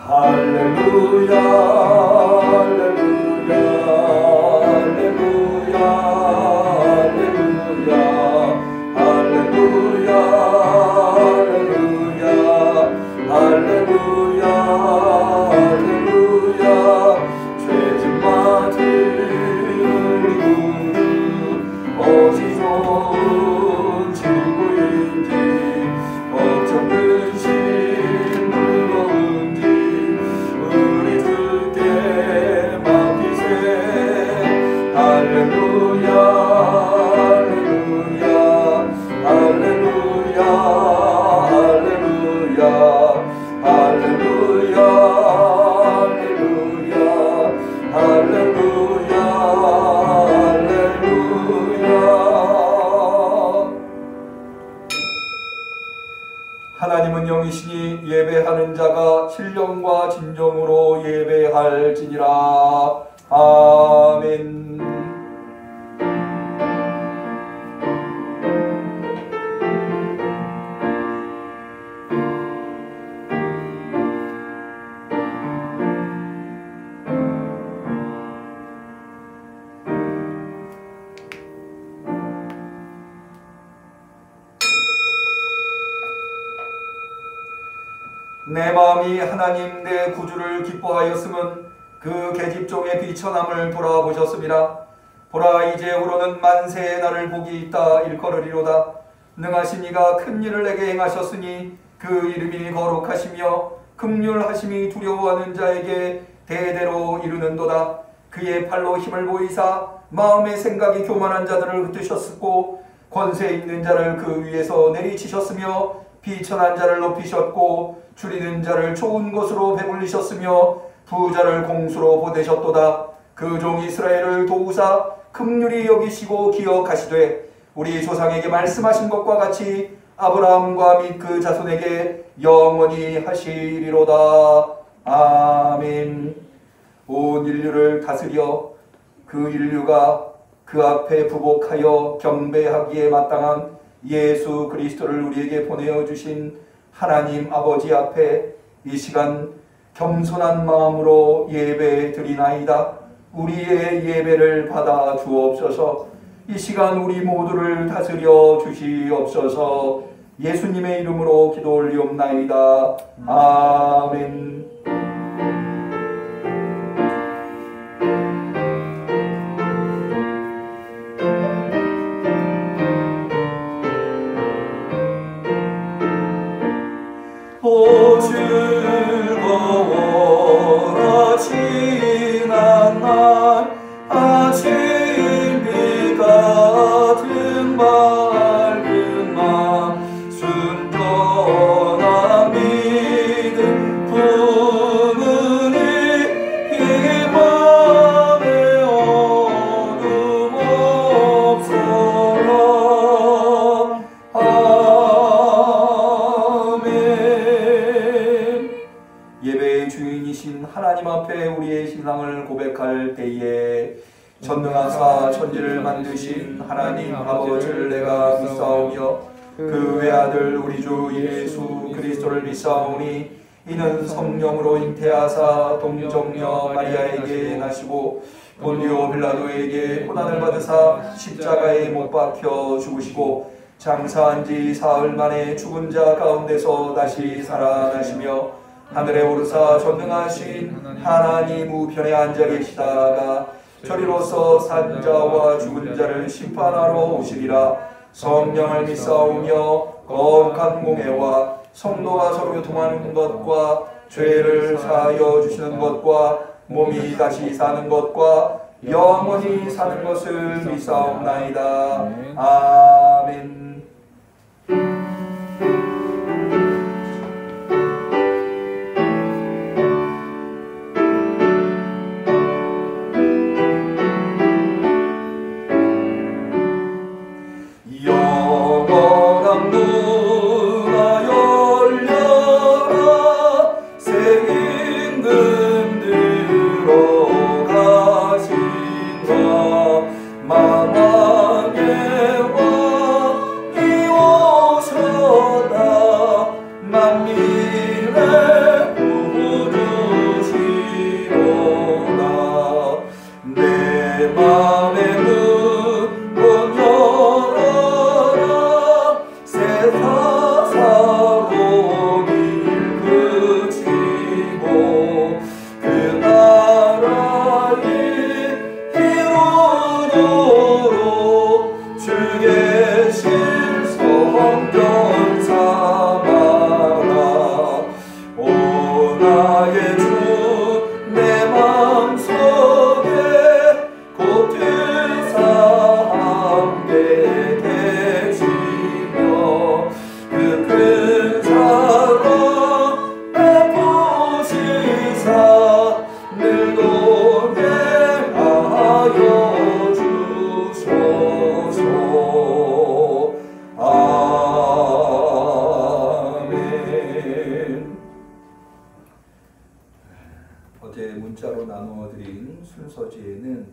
할렐루야 할렐루야 할렐루야 할렐루야 할렐루야 할렐루야 할렐루야 죄진 맡은 우리 구주 어디서 온 친구인지 걱정 근심 무거운지 우리 주께 맡기세 할렐루야 할렐루야 할렐루야 할렐루야 할렐루야 할렐루야 할렐루야 하나님은 영이시니 예배하는 자가 신령과 진정으로 예배할지니라. 아멘. 내 마음이 하나님 내 구주를 기뻐하였음은 그 계집종의 비천함을 돌아보셨습니다. 보라 이제후로는 만세의 날을 복이 있다 일컬으리로다. 능하신 이가 큰 일을 내게 행하셨으니 그 이름이 거룩하시며 긍휼하심이 두려워하는 자에게 대대로 이르는도다. 그의 팔로 힘을 보이사 마음의 생각이 교만한 자들을 흩으셨고 권세 있는 자를 그 위에서 내리치셨으며 비천한 자를 높이셨고 줄이는 자를 좋은 것으로 배불리셨으며 부자를 공수로 보내셨도다. 그 종 이스라엘을 도우사 긍휼히 여기시고 기억하시되 우리 조상에게 말씀하신 것과 같이 아브라함과 및 그 자손에게 영원히 하시리로다. 아멘. 온 인류를 다스려 그 인류가 그 앞에 부복하여 경배하기에 마땅한 예수 그리스도를 우리에게 보내어 주신 하나님 아버지 앞에 이 시간 겸손한 마음으로 예배 드리나이다. 우리의 예배를 받아 주옵소서. 이 시간 우리 모두를 다스려 주시옵소서. 예수님의 이름으로 기도 올리옵나이다. 아멘. 오 즐거워라 지난 날 아침비 같은 맑은 맘 순전한 믿음 부는 이 맘에 어둠 없어라. 예배의 주인이신 하나님 앞에 우리의 신앙을 고백할 때에 전능하사 천지를 만드신 하나님 아버지를 내가 믿사오며 그 외아들 우리 주 예수 그리스도를 믿사오니 이는 성령으로 잉태하사 동정녀 마리아에게 나시고 본디오 빌라도에게 고난을 받으사 십자가에 못 박혀 죽으시고 장사한 지 사흘 만에 죽은 자 가운데서 다시 살아나시며 하늘에 오르사 전능하신 하나님 우편에 앉아 계시다가 저리로서 산자와 죽은 자를 심판하러 오시리라. 성령을 믿사오며 거룩한 공회와 성도가 서로 교통하는 것과 죄를 사하여 주시는 것과 몸이 다시 사는 것과 영원히 사는 것을 믿사옵나이다. 아멘. 주옵소서. 아멘. 어제 문자로 나누어드린 순서지에는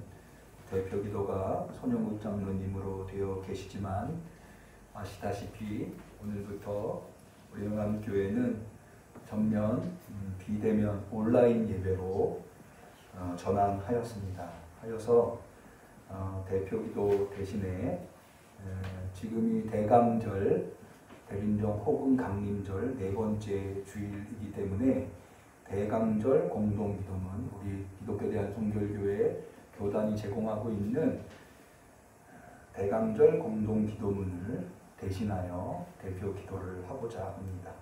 대표기도가 손영국 장로님으로 되어 계시지만 아시다시피 오늘부터 우리 영암교회는 전면 비대면 온라인 예배로 전환하였습니다. 하여서 대표기도 대신에 지금이 대강절, 대림정 혹은 강림절 네 번째 주일이기 때문에 대강절 공동기도문, 우리 기독교 대한성결교회 교단이 제공하고 있는 대강절 공동기도문을 대신하여 대표기도를 하고자 합니다.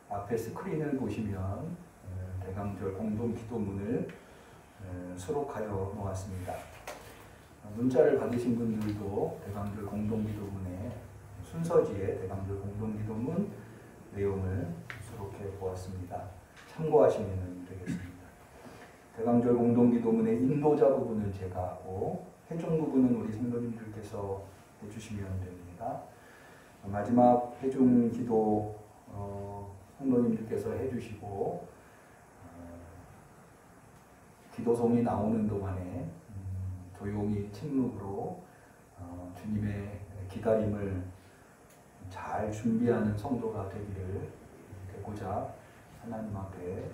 앞에 스크린을 보시면 대강절 공동기도문을 수록하여 놓았습니다. 문자를 받으신 분들도 대강절 공동기도문의 순서지에 대강절 공동기도문 내용을 수록해 보았습니다. 참고하시면 되겠습니다. 대강절 공동기도문의 인도자 부분은 제가 하고 해중 부분은 우리 성도님들께서 해주시면 됩니다. 마지막 해중 기도 성도님들께서 해주시고 기도송이 나오는 동안에 조용히 침묵으로 주님의 기다림을 잘 준비하는 성도가 되고자 하나님 앞에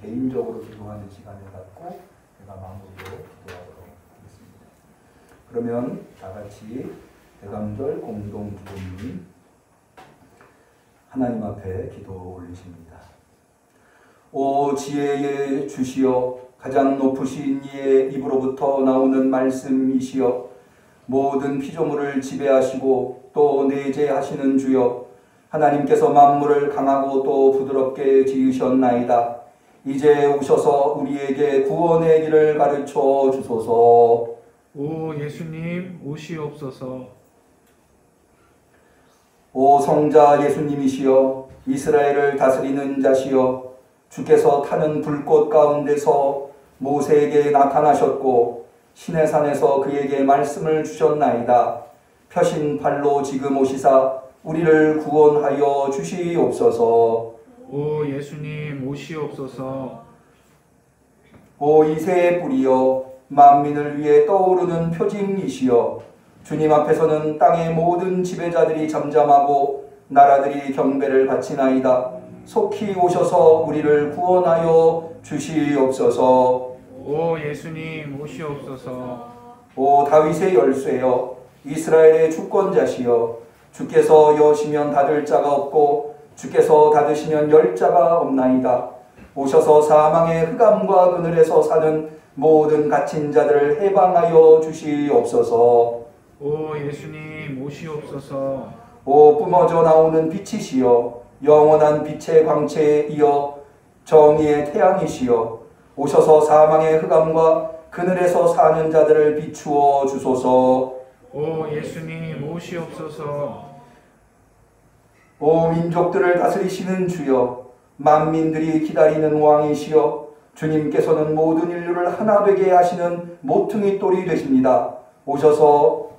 개인적으로 기도하는 시간을 갖고 제가 마무리로 기도하도록 하겠습니다. 그러면 다같이 대강절 공동기도문 하나님 앞에 기도 올리십니다. 오 지혜의 주시여, 가장 높으신 이의 입으로부터 나오는 말씀이시여, 모든 피조물을 지배하시고 또 내재하시는 주여, 하나님께서 만물을 강하고 또 부드럽게 지으셨나이다. 이제 오셔서 우리에게 구원의 길을 가르쳐 주소서. 오 예수님 오시옵소서. 오 성자 예수님이시여, 이스라엘을 다스리는 자시여, 주께서 타는 불꽃 가운데서 모세에게 나타나셨고 시내산에서 그에게 말씀을 주셨나이다. 펴신 팔로 지금 오시사 우리를 구원하여 주시옵소서. 오 예수님 오시옵소서. 오 이새의 뿌리여, 만민을 위해 떠오르는 표징이시여, 주님 앞에서는 땅의 모든 지배자들이 잠잠하고 나라들이 경배를 바치나이다. 속히 오셔서 우리를 구원하여 주시옵소서. 오 예수님 오시옵소서. 오 다윗의 열쇠여, 이스라엘의 주권자시여, 주께서 여시면 닫을 자가 없고 주께서 닫으시면 열 자가 없나이다. 오셔서 사망의 흑암과 그늘에서 사는 모든 갇힌 자들을 해방하여 주시옵소서. 오 예수님 오시옵소서. 오 뿜어져 나오는 빛이시여, 영원한 빛의 광채에 이어 정의의 태양이시여, 오셔서 사망의 흑암과 그늘에서 사는 자들을 비추어 주소서. 오 예수님 오시옵소서. 오 민족들을 다스리시는 주여, 만민들이 기다리는 왕이시여, 주님께서는 모든 인류를 하나 되게 하시는 모퉁이 돌이 되십니다. 오셔서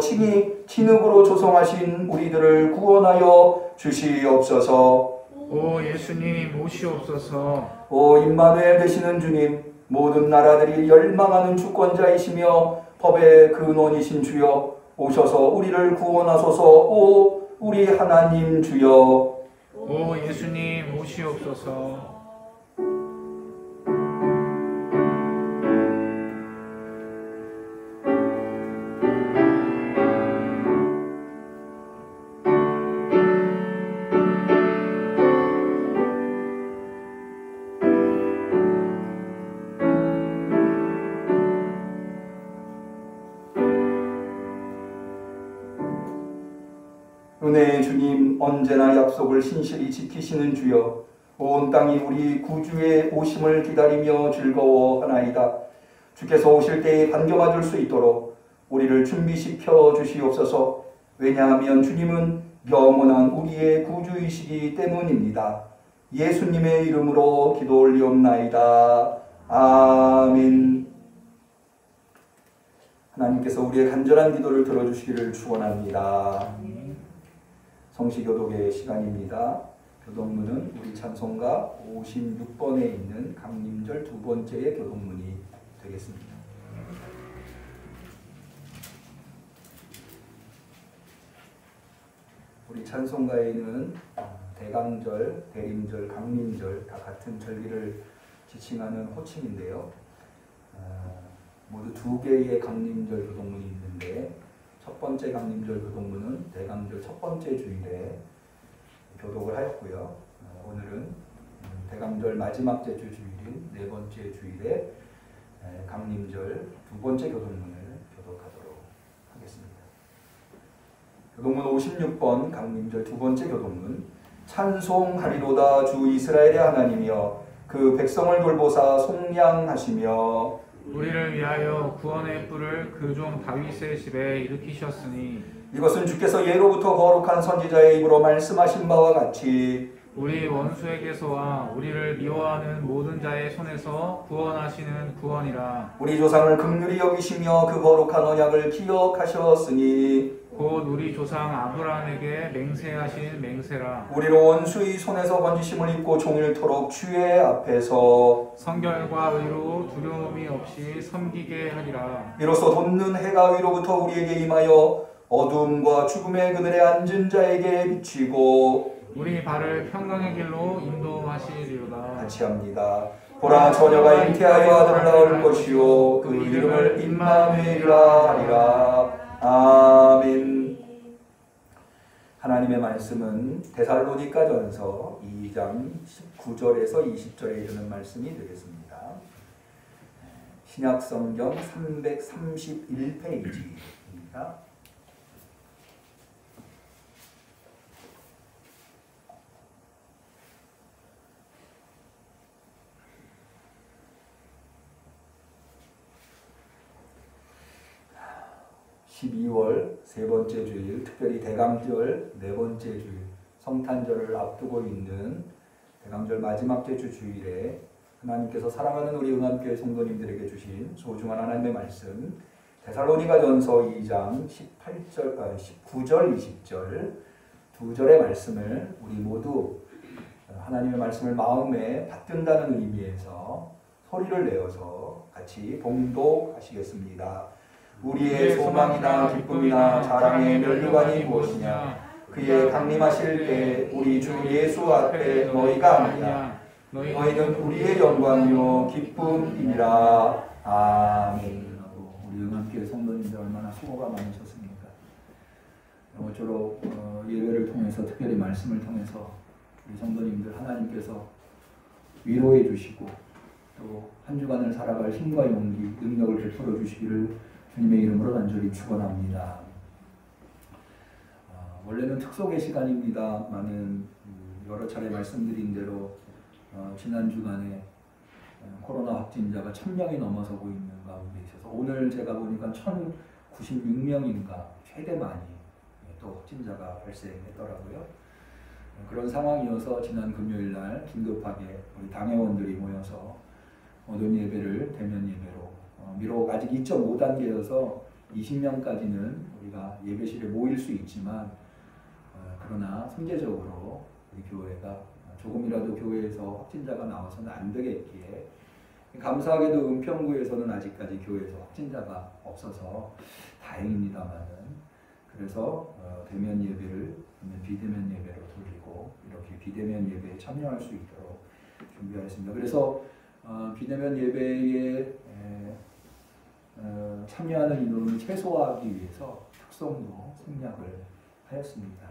친히 진흙으로 조성하신 우리들을 구원하여 주시옵소서. 오 예수님 오시옵소서. 오 임마누엘 되시는 주님, 모든 나라들이 열망하는 주권자이시며 법의 근원이신 주여, 오셔서 우리를 구원하소서. 오 우리 하나님 주여. 오 예수님 오시옵소서. 은혜의 주님, 언제나 약속을 신실히 지키시는 주여, 온 땅이 우리 구주의 오심을 기다리며 즐거워하나이다. 주께서 오실 때에 반겨맞을 수 있도록 우리를 준비시켜 주시옵소서. 왜냐하면 주님은 영원한 우리의 구주이시기 때문입니다. 예수님의 이름으로 기도 올리옵나이다. 아멘. 하나님께서 우리의 간절한 기도를 들어주시기를 축원합니다. 성시교독의 시간입니다. 교독문은 우리 찬송가 56번에 있는 강림절 두 번째의 교독문이 되겠습니다. 우리 찬송가에는 대강절, 대림절, 강림절 다 같은 절기를 지칭하는 호칭인데요. 모두 두 개의 강림절 교독문이 있는데 첫 번째 강림절 교독문은 대강절 첫 번째 주일에 교독을 하였고요. 오늘은 대강절 마지막 제주 주일인 네 번째 주일에 강림절 두 번째 교독문을 교독하도록 하겠습니다. 교독문 56번 강림절 두 번째 교독문. 찬송하리로다 주 이스라엘의 하나님이여 그 백성을 돌보사 속량하시며 우리를 위하여 구원의 뿔을 그 종 다윗의 집에 일으키셨으니 이것은 주께서 예로부터 거룩한 선지자의 입으로 말씀하신 바와 같이 우리 원수에게서와 우리를 미워하는 모든 자의 손에서 구원하시는 구원이라. 우리 조상을 긍휼히 여기시며 그 거룩한 언약을 기억하셨으니 곧 우리 조상 아브라함에게 맹세하신 맹세라. 우리를 원수의 손에서 건지심을 입고 종일토록 주의 앞에서 성결과 의로 두려움이 없이 섬기게 하리라. 이로써 돋는 해가 위로부터 우리에게 임하여 어둠과 죽음의 그늘에 앉은 자에게 비치고 우리 발을 평강의 길로 인도하시리로다. 같이 합니다. 보라 처녀가 잉태하여 아들을 낳을 것이요 그 이름을 임마누엘이라 하리라. 아멘. 하나님의 말씀은 데살로니가전서 2장 19절에서 20절에 이르는 말씀이 되겠습니다. 신약성경 331페이지입니다. (12월) 세 번째 주일, 특별히 대강절 네 번째 주일, 성탄절을 앞두고 있는 대강절 마지막 제주 주일에 하나님께서 사랑하는 우리 응암교회 성도님들에게 주신 소중한 하나님의 말씀, 데살로니가전서 2장 19절 20절 두 절의 말씀을 우리 모두 하나님의 말씀을 마음에 받든다는 의미에서 소리를 내어서 같이 봉독하시겠습니다. 우리의 소망이나 기쁨이나 자랑의 면류관이 무엇이냐? 그의 강림하실 때 우리 주 예수 앞에 너희가 아니냐? 너희는 우리의 영광이요 기쁨이니라. 아멘. 우리 응암교회 성도님들 얼마나 수고가 많으셨습니까? 모쪼록 예배를 통해서, 특별히 말씀을 통해서 우리 성도님들 하나님께서 위로해 주시고 또 한 주간을 살아갈 힘과 용기, 능력을 베풀어 주시기를 주님의 이름으로 간절히 축원합니다. 원래는 특속의 시간입니다만은 여러 차례 말씀드린 대로 지난 주간에 코로나 확진자가 1000명이 넘어서고 있는 가운데 있어서 오늘 제가 보니까 1096명인가 최대 많이 또 확진자가 발생했더라고요. 그런 상황이어서 지난 금요일 날 긴급하게 우리 당회원들이 모여서 모든 예배를 대면 예배로 비록 아직 2.5단계여서 20명까지는 우리가 예배실에 모일 수 있지만 그러나 선제적으로 우리 교회가 조금이라도 교회에서 확진자가 나와서는 안 되겠기에, 감사하게도 은평구에서는 아직까지 교회에서 확진자가 없어서 다행입니다만은, 그래서 대면 예배를 비대면 예배로 돌리고 이렇게 비대면 예배에 참여할 수 있도록 준비하였습니다. 그래서 비대면 예배에 참여하는 인원을 최소화하기 위해서 특성도 생략을 하였습니다.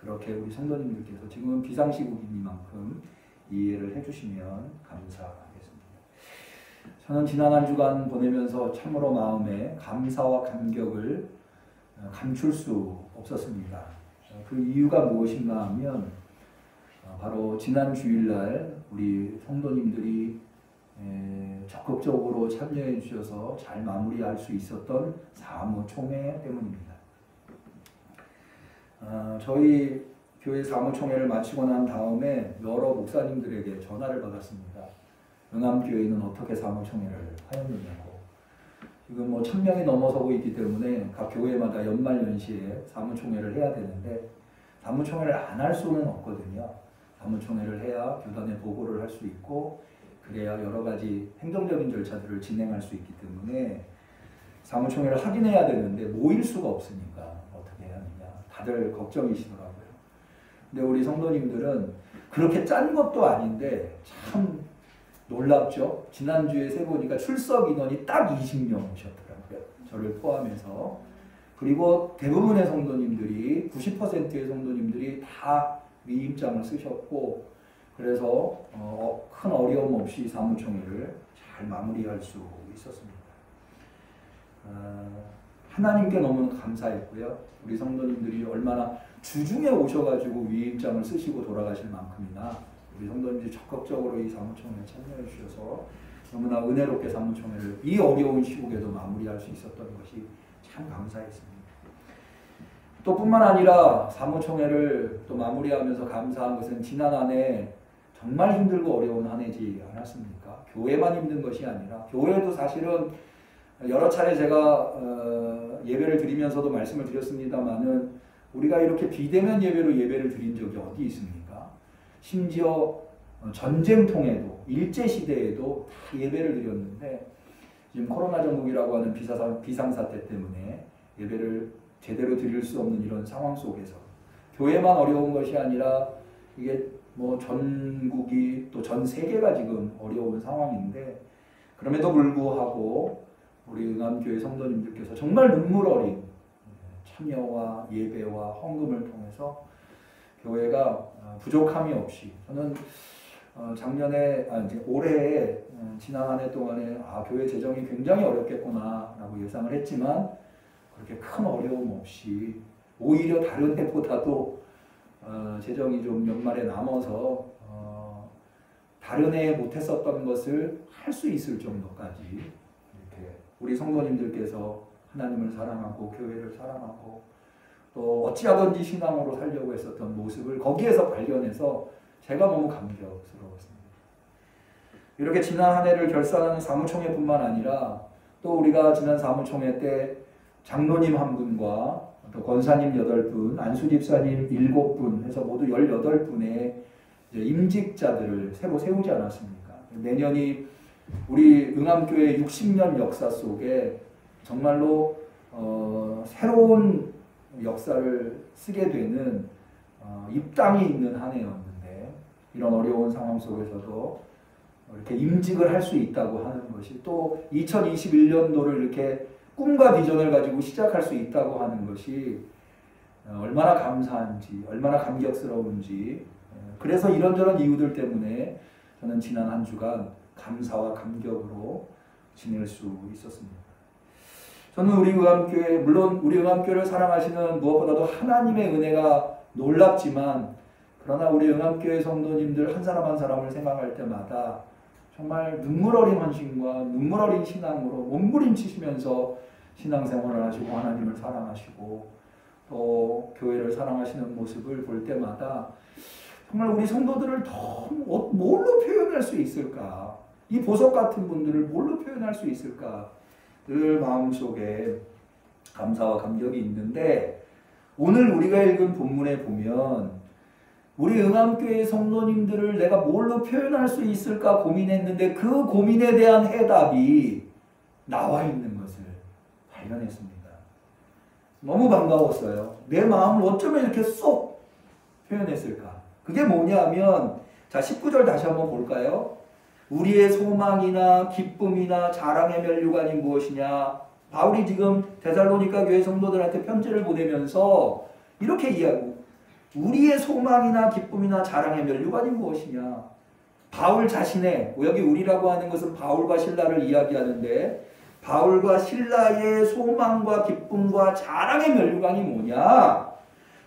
그렇게 우리 성도님들께서 지금은 비상시국이니만큼 이해를 해주시면 감사하겠습니다. 저는 지난 한 주간 보내면서 참으로 마음에 감사와 감격을 감출 수 없었습니다. 그 이유가 무엇인가 하면 바로 지난 주일날 우리 성도님들이 적극적으로 참여해 주셔서 잘 마무리할 수 있었던 사무총회 때문입니다. 저희 교회 사무총회를 마치고 난 다음에 여러 목사님들에게 전화를 받았습니다. 응암교회는 어떻게 사무총회를 하였느냐고. 지금 뭐 1000명이 넘어서고 있기 때문에 각 교회마다 연말연시에 사무총회를 해야 되는데 사무총회를 안 할 수는 없거든요. 사무총회를 해야 교단에 보고를 할 수 있고 그래야 여러 가지 행정적인 절차들을 진행할 수 있기 때문에 사무총회를 하긴 해야 되는데 모일 수가 없으니까 어떻게 해야 하느냐 다들 걱정이시더라고요. 근데 우리 성도님들은 그렇게 짠 것도 아닌데 참 놀랍죠. 지난주에 세보니까 출석 인원이 딱 20명이셨더라고요. 저를 포함해서. 그리고 대부분의 성도님들이 90%의 성도님들이 다 위임장을 쓰셨고 그래서 큰 어려움 없이 사무총회를 잘 마무리할 수 있었습니다. 하나님께 너무 감사했고요. 우리 성도님들이 얼마나 주중에 오셔가지고 위임장을 쓰시고 돌아가실 만큼이나 우리 성도님들이 적극적으로 이 사무총회에 참여해 주셔서 너무나 은혜롭게 사무총회를 이 어려운 시국에도 마무리할 수 있었던 것이 참 감사했습니다. 또 뿐만 아니라 사무총회를 또 마무리하면서 감사한 것은 지난 한 해 정말 힘들고 어려운 한 해지 않았습니까? 교회만 힘든 것이 아니라 교회도 사실은 여러 차례 제가 예배를 드리면서도 말씀을 드렸습니다마는 우리가 이렇게 비대면 예배로 예배를 드린 적이 어디 있습니까? 심지어 전쟁통에도 일제시대에도 다 예배를 드렸는데 지금 코로나 전국이라고 하는 비상사태 때문에 예배를 제대로 드릴 수 없는 이런 상황 속에서 교회만 어려운 것이 아니라 이게 뭐 전국이 또 전 세계가 지금 어려운 상황인데 그럼에도 불구하고 우리 응암교회 성도님들께서 정말 눈물 어린 참여와 예배와 헌금을 통해서 교회가 부족함이 없이 저는 작년에 이제 올해 지난 한 해 동안에 교회 재정이 굉장히 어렵겠구나라고 예상을 했지만 그렇게 큰 어려움 없이 오히려 다른 해보다도 재정이 좀 연말에 남아서 다른 해에 못했었던 것을 할 수 있을 정도까지 이렇게 우리 성도님들께서 하나님을 사랑하고 교회를 사랑하고 또 어찌하든지 신앙으로 살려고 했었던 모습을 거기에서 발견해서 제가 너무 감격스러웠습니다. 이렇게 지난 한 해를 결산하는 사무총회뿐만 아니라 또 우리가 지난 사무총회 때 장로님 한 분과 또 권사님 8분, 안수집사님 7분 해서 모두 18분의 임직자들을 새로 세우지 않았습니까? 내년이 우리 응암교회 60년 역사 속에 정말로 새로운 역사를 쓰게 되는 입당이 있는 한 해였는데 이런 어려운 상황 속에서도 이렇게 임직을 할 수 있다고 하는 것이 또 2021년도를 이렇게 꿈과 비전을 가지고 시작할 수 있다고 하는 것이 얼마나 감사한지 얼마나 감격스러운지 그래서 이런저런 이유들 때문에 저는 지난 한 주간 감사와 감격으로 지낼 수 있었습니다. 저는 우리 응암교회 물론 우리 응암교회를 사랑하시는 무엇보다도 하나님의 은혜가 놀랍지만 그러나 우리 응암교회 성도님들 한 사람 한 사람을 생각할 때마다 정말 눈물 어린 헌신과 눈물 어린 신앙으로 몸부림치시면서 신앙생활을 하시고 하나님을 사랑하시고 또 교회를 사랑하시는 모습을 볼 때마다 정말 우리 성도들을 더 뭘로 표현할 수 있을까? 이 보석 같은 분들을 뭘로 표현할 수 있을까? 늘 마음속에 감사와 감격이 있는데 오늘 우리가 읽은 본문에 보면 우리 응암교회 성도님들을 내가 뭘로 표현할 수 있을까 고민했는데 그 고민에 대한 해답이 나와 있는 것을 발견했습니다. 너무 반가웠어요. 내 마음을 어쩌면 이렇게 쏙 표현했을까? 그게 뭐냐면 자 19절 다시 한번 볼까요? 우리의 소망이나 기쁨이나 자랑의 면류관이 무엇이냐? 바울이 지금 데살로니가 교회 성도들한테 편지를 보내면서 이렇게 이야기하고 우리의 소망이나 기쁨이나 자랑의 면류관이 무엇이냐? 바울 자신의 여기 우리라고 하는 것은 바울과 실라를 이야기하는데 바울과 실라의 소망과 기쁨과 자랑의 면류관이 뭐냐?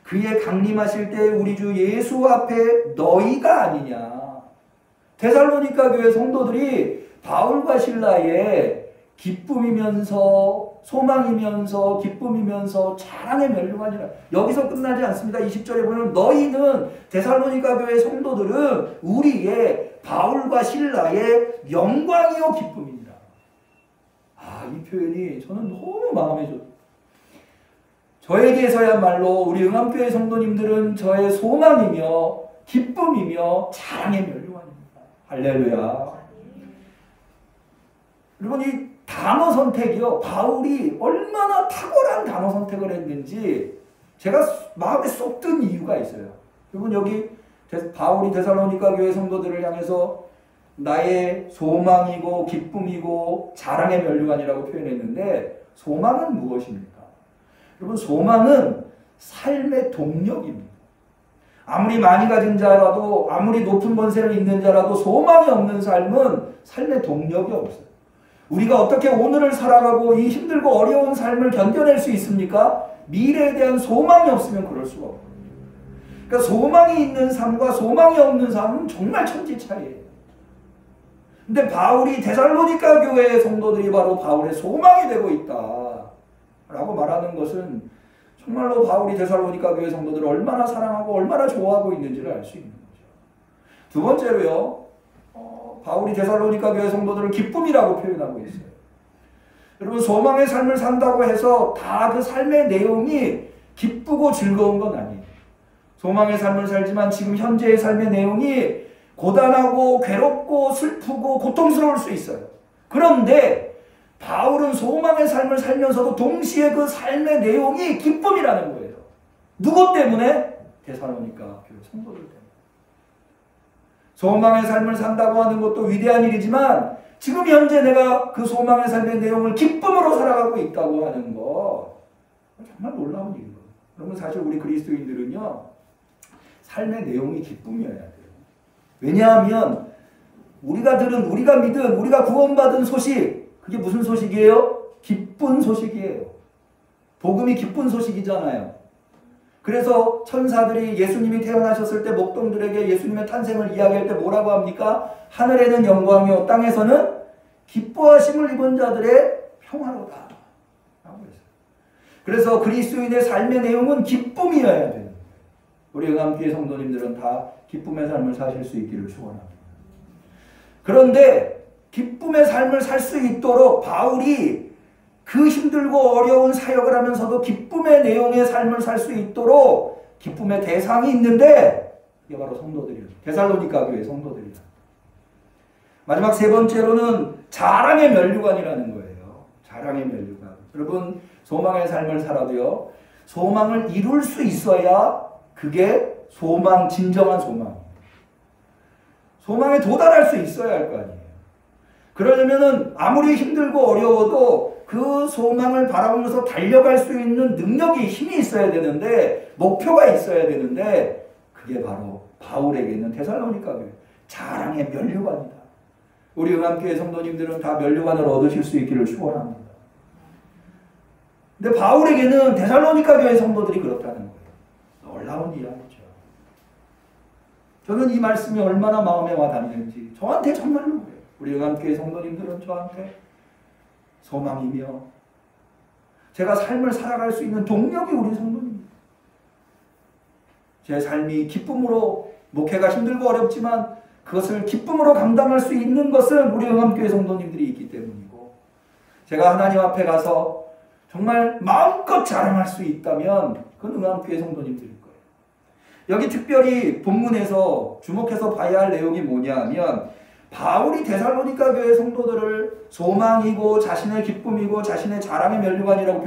그의 강림하실 때 우리 주 예수 앞에 너희가 아니냐? 데살로니가 교회 성도들이 바울과 실라의 기쁨이면서 소망이면서 기쁨이면서 자랑의 면류관이라 여기서 끝나지 않습니다. 20절에 보면 너희는 데살로니가 교회 성도들은 우리의 바울과 실라의 영광이요 기쁨이니라. 이 표현이 저는 너무 마음에 좋아요. 저에게서야말로 우리 응암교회 성도님들은 저의 소망이며 기쁨이며 자랑의 면류관입니다. 할렐루야. 여러분 이 단어 선택이요. 바울이 얼마나 탁월한 단어 선택을 했는지 제가 마음에 쏙 든 이유가 있어요. 여러분 여기 바울이 데살로니가 교회 성도들을 향해서 나의 소망이고 기쁨이고 자랑의 면류관이라고 표현했는데 소망은 무엇입니까? 여러분 소망은 삶의 동력입니다. 아무리 많이 가진 자라도 아무리 높은 권세를 있는 자라도 소망이 없는 삶은 삶의 동력이 없어요. 우리가 어떻게 오늘을 살아가고 이 힘들고 어려운 삶을 견뎌낼 수 있습니까? 미래에 대한 소망이 없으면 그럴 수가 없어요. 그러니까 소망이 있는 삶과 소망이 없는 삶은 정말 천지 차이예요. 근데 바울이 데살로니가 교회의 성도들이 바로 바울의 소망이 되고 있다라고 말하는 것은 정말로 바울이 데살로니가 교회 성도들을 얼마나 사랑하고 얼마나 좋아하고 있는지를 알 수 있는 거죠. 두 번째로요. 바울이 데살로니가 교회 성도들을 기쁨이라고 표현하고 있어요. 여러분 소망의 삶을 산다고 해서 다 그 삶의 내용이 기쁘고 즐거운 건 아니에요. 소망의 삶을 살지만 지금 현재의 삶의 내용이 고단하고 괴롭고 슬프고 고통스러울 수 있어요. 그런데 바울은 소망의 삶을 살면서도 동시에 그 삶의 내용이 기쁨이라는 거예요. 누구 때문에? 데살로니가 교회 성도들 때문에. 소망의 삶을 산다고 하는 것도 위대한 일이지만 지금 현재 내가 그 소망의 삶의 내용을 기쁨으로 살아가고 있다고 하는 거 정말 놀라운 일이거든요. 그러면 사실 우리 그리스도인들은요. 삶의 내용이 기쁨이어야 돼요. 왜냐하면 우리가 들은, 우리가 믿은, 우리가 구원받은 소식 그게 무슨 소식이에요? 기쁜 소식이에요. 복음이 기쁜 소식이잖아요. 그래서 천사들이 예수님이 태어나셨을 때 목동들에게 예수님의 탄생을 이야기할 때 뭐라고 합니까? 하늘에는 영광이요 땅에서는 기뻐하심을 입은 자들의 평화로다 라고 했어요. 그래서 그리스도인의 삶의 내용은 기쁨이어야 되는 거예요. 우리 응암교회 성도님들은 다 기쁨의 삶을 사실 수 있기를 축원합니다. 그런데 기쁨의 삶을 살 수 있도록 바울이 그 힘들고 어려운 사역을 하면서도 기쁨의 내용의 삶을 살 수 있도록 기쁨의 대상이 있는데 이게 바로 성도들이에요. 데살로니가 교회 성도들이다. 마지막 세 번째로는 자랑의 면류관이라는 거예요. 자랑의 면류관. 여러분 소망의 삶을 살아도요. 소망을 이룰 수 있어야 그게 소망, 진정한 소망. 소망에 도달할 수 있어야 할 거 아니에요. 그러려면은 아무리 힘들고 어려워도 그 소망을 바라보면서 달려갈 수 있는 능력이, 힘이 있어야 되는데, 목표가 있어야 되는데, 그게 바로 바울에게는 데살로니가 교회 자랑의 면류관이다. 우리 응암교회 성도님들은 다 면류관을 얻으실 수 있기를 축원합니다. 근데 바울에게는 데살로니가 교회 성도들이 그렇다는 거예요. 놀라운 이야기죠. 저는 이 말씀이 얼마나 마음에 와닿는지 저한테 정말로 그래요. 우리 응암교회 성도님들은 저한테 소망이며 제가 삶을 살아갈 수 있는 동력이 우리 성도님입니다. 제 삶이 기쁨으로, 목회가 힘들고 어렵지만 그것을 기쁨으로 감당할 수 있는 것은 우리 응암교회 성도님들이 있기 때문이고, 제가 하나님 앞에 가서 정말 마음껏 자랑할 수 있다면 그건 응암교회 성도님들일 거예요. 여기 특별히 본문에서 주목해서 봐야 할 내용이 뭐냐 하면, 바울이 데살로니가 교회 성도들을 소망이고 자신의 기쁨이고 자신의 자랑의 면류관이라고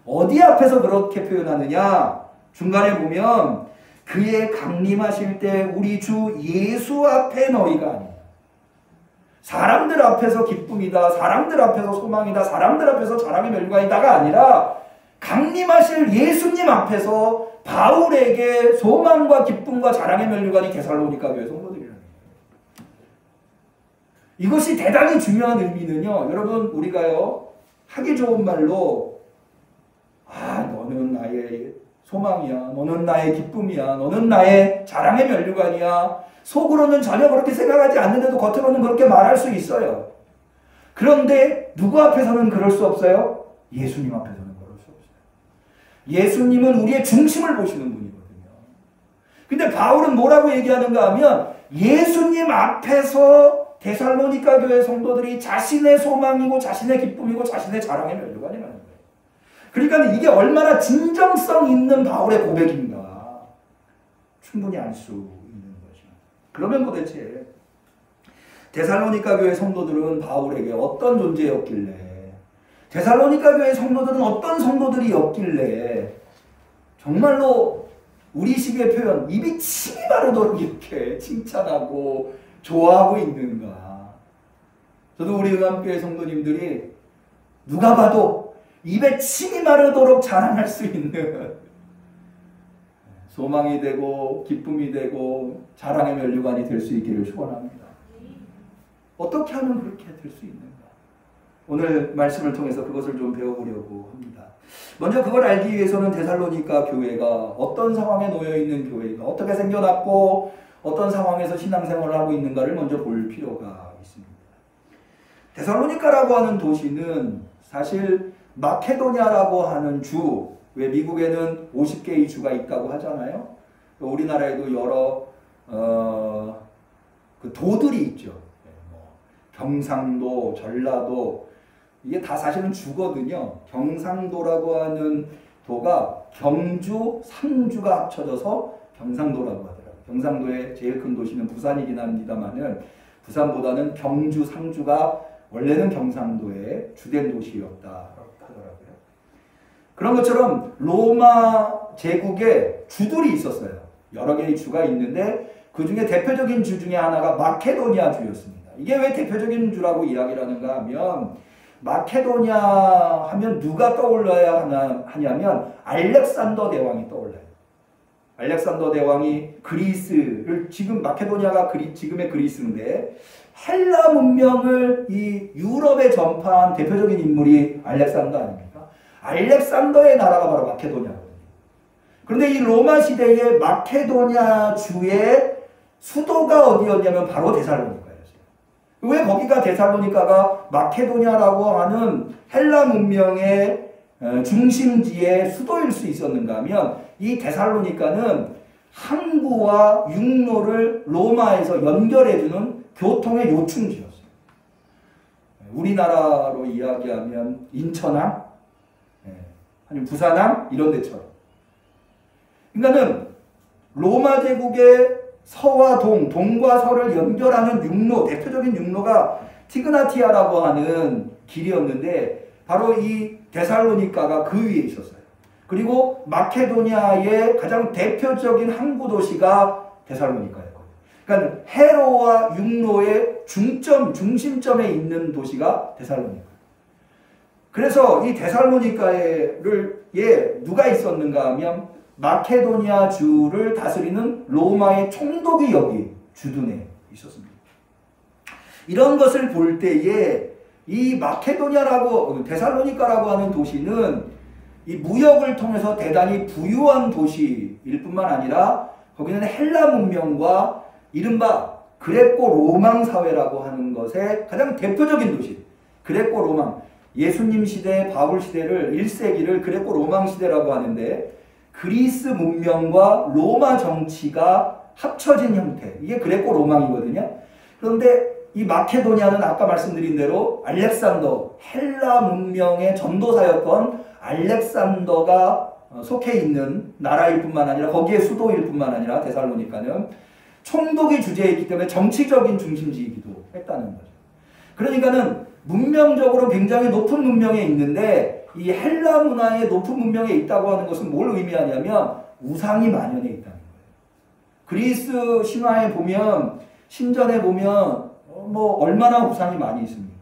어디 앞에서 그렇게 표현하느냐? 중간에 보면 그의 강림하실 때 우리 주 예수 앞에 너희가 아니라, 사람들 앞에서 기쁨이다, 사람들 앞에서 소망이다, 사람들 앞에서 자랑의 면류관이다가 아니라 강림하실 예수님 앞에서 바울에게 소망과 기쁨과 자랑의 면류관이 데살로니가 교회 성도들이라는 거예요. 이것이 대단히 중요한 의미는요, 여러분 우리가요 하기 좋은 말로 너는 나의 소망이야, 너는 나의 기쁨이야, 너는 나의 자랑의 면류관이야, 속으로는 전혀 그렇게 생각하지 않는데도 겉으로는 그렇게 말할 수 있어요. 그런데 누구 앞에서는 그럴 수 없어요? 예수님 앞에서는 그럴 수 없어요. 예수님은 우리의 중심을 보시는 분이거든요. 근데 바울은 뭐라고 얘기하는가 하면 예수님 앞에서 데살로니가 교회 성도들이 자신의 소망이고 자신의 기쁨이고 자신의 자랑의 면류관이라는 거예요. 그러니까 이게 얼마나 진정성 있는 바울의 고백인가 충분히 알 수 있는 거죠. 그러면 도대체 데살로니가 교회 성도들은 바울에게 어떤 존재였길래, 데살로니가 교회 성도들은 어떤 성도들이었길래 정말로 우리식의 표현 입이 침이 마르도록 이렇게 칭찬하고 좋아하고 있는가. 저도 우리 응암교회 성도님들이 누가 봐도 입에 침이 마르도록 자랑할 수 있는 소망이 되고 기쁨이 되고 자랑의 면류관이 될 수 있기를 축원합니다. 어떻게 하면 그렇게 될 수 있는가? 오늘 말씀을 통해서 그것을 좀 배워보려고 합니다. 먼저 그걸 알기 위해서는 데살로니가 교회가 어떤 상황에 놓여 있는 교회인가, 어떻게 생겨났고 어떤 상황에서 신앙생활을 하고 있는가를 먼저 볼 필요가 있습니다. 데살로니가라고 하는 도시는 사실 마케도냐라고 하는 주, 왜 미국에는 50개의 주가 있다고 하잖아요. 우리나라에도 여러 그 도들이 있죠. 경상도, 전라도, 이게 다 사실은 주거든요. 경상도라고 하는 도가 경주, 상주가 합쳐져서 경상도라고 하더라고요. 경상도의 제일 큰 도시는 부산이긴 합니다만은 부산보다는 경주, 상주가 원래는 경상도의 주된 도시였다고 하더라고요. 그런 것처럼 로마 제국에 주들이 있었어요. 여러 개의 주가 있는데 그 중에 대표적인 주 중에 하나가 마케도니아 주였습니다. 이게 왜 대표적인 주라고 이야기를 하는가 하면, 마케도니아 하면 누가 떠올라야 하냐면 알렉산더 대왕이 떠올라요. 알렉산더 대왕이 그리스를, 지금 마케도니아가 지금의 그리스인데 헬라 문명을 이 유럽에 전파한 대표적인 인물이 알렉산더 아닙니까? 알렉산더의 나라가 바로 마케도니아거든요. 그런데 이 로마 시대의 마케도니아 주의 수도가 어디였냐면 바로 데살로니카였어요. 왜 거기가 데살로니카가 마케도니아라고 하는 헬라 문명의 중심지의 수도일 수 있었는가 하면, 이 데살로니카는 항구와 육로를 로마에서 연결해주는 교통의 요충지였어요. 우리나라로 이야기하면 인천항, 아니면 부산항 이런 데처럼. 그러니까는 로마 제국의 서와 동, 동과 서를 연결하는 육로, 대표적인 육로가 티그나티아라고 하는 길이었는데 바로 이 데살로니카가 그 위에 있었어요. 그리고 마케도니아의 가장 대표적인 항구 도시가 데살로니카였거든요. 그러니까 해로와 육로의 중심점에 있는 도시가 데살로니카. 그래서 이 데살로니카에 누가 있었는가 하면 마케도니아 주를 다스리는 로마의 총독이 여기 주둔에 있었습니다. 이런 것을 볼 때에 이 마케도니아라고, 데살로니카라고 하는 도시는 이 무역을 통해서 대단히 부유한 도시일 뿐만 아니라 거기는 헬라 문명과 이른바 그레코 로망 사회라고 하는 것의 가장 대표적인 도시. 그레코 로망. 예수님 시대, 바울 시대를 1세기를 그레코 로망 시대라고 하는데 그리스 문명과 로마 정치가 합쳐진 형태. 이게 그레코 로망이거든요. 그런데 이 마케도니아는 아까 말씀드린 대로 알렉산더, 헬라 문명의 전도사였던 알렉산더가 속해 있는 나라일 뿐만 아니라 거기에 수도일 뿐만 아니라 데살로니카는 총독이 주재했기 때문에 정치적인 중심지이기도 했다는 거죠. 그러니까는 문명적으로 굉장히 높은 문명에 있는데 이 헬라 문화의 높은 문명에 있다고 하는 것은 뭘 의미하냐면 우상이 만연해 있다는 거예요. 그리스 신화에 보면, 신전에 보면 뭐 얼마나 우상이 많이 있습니까?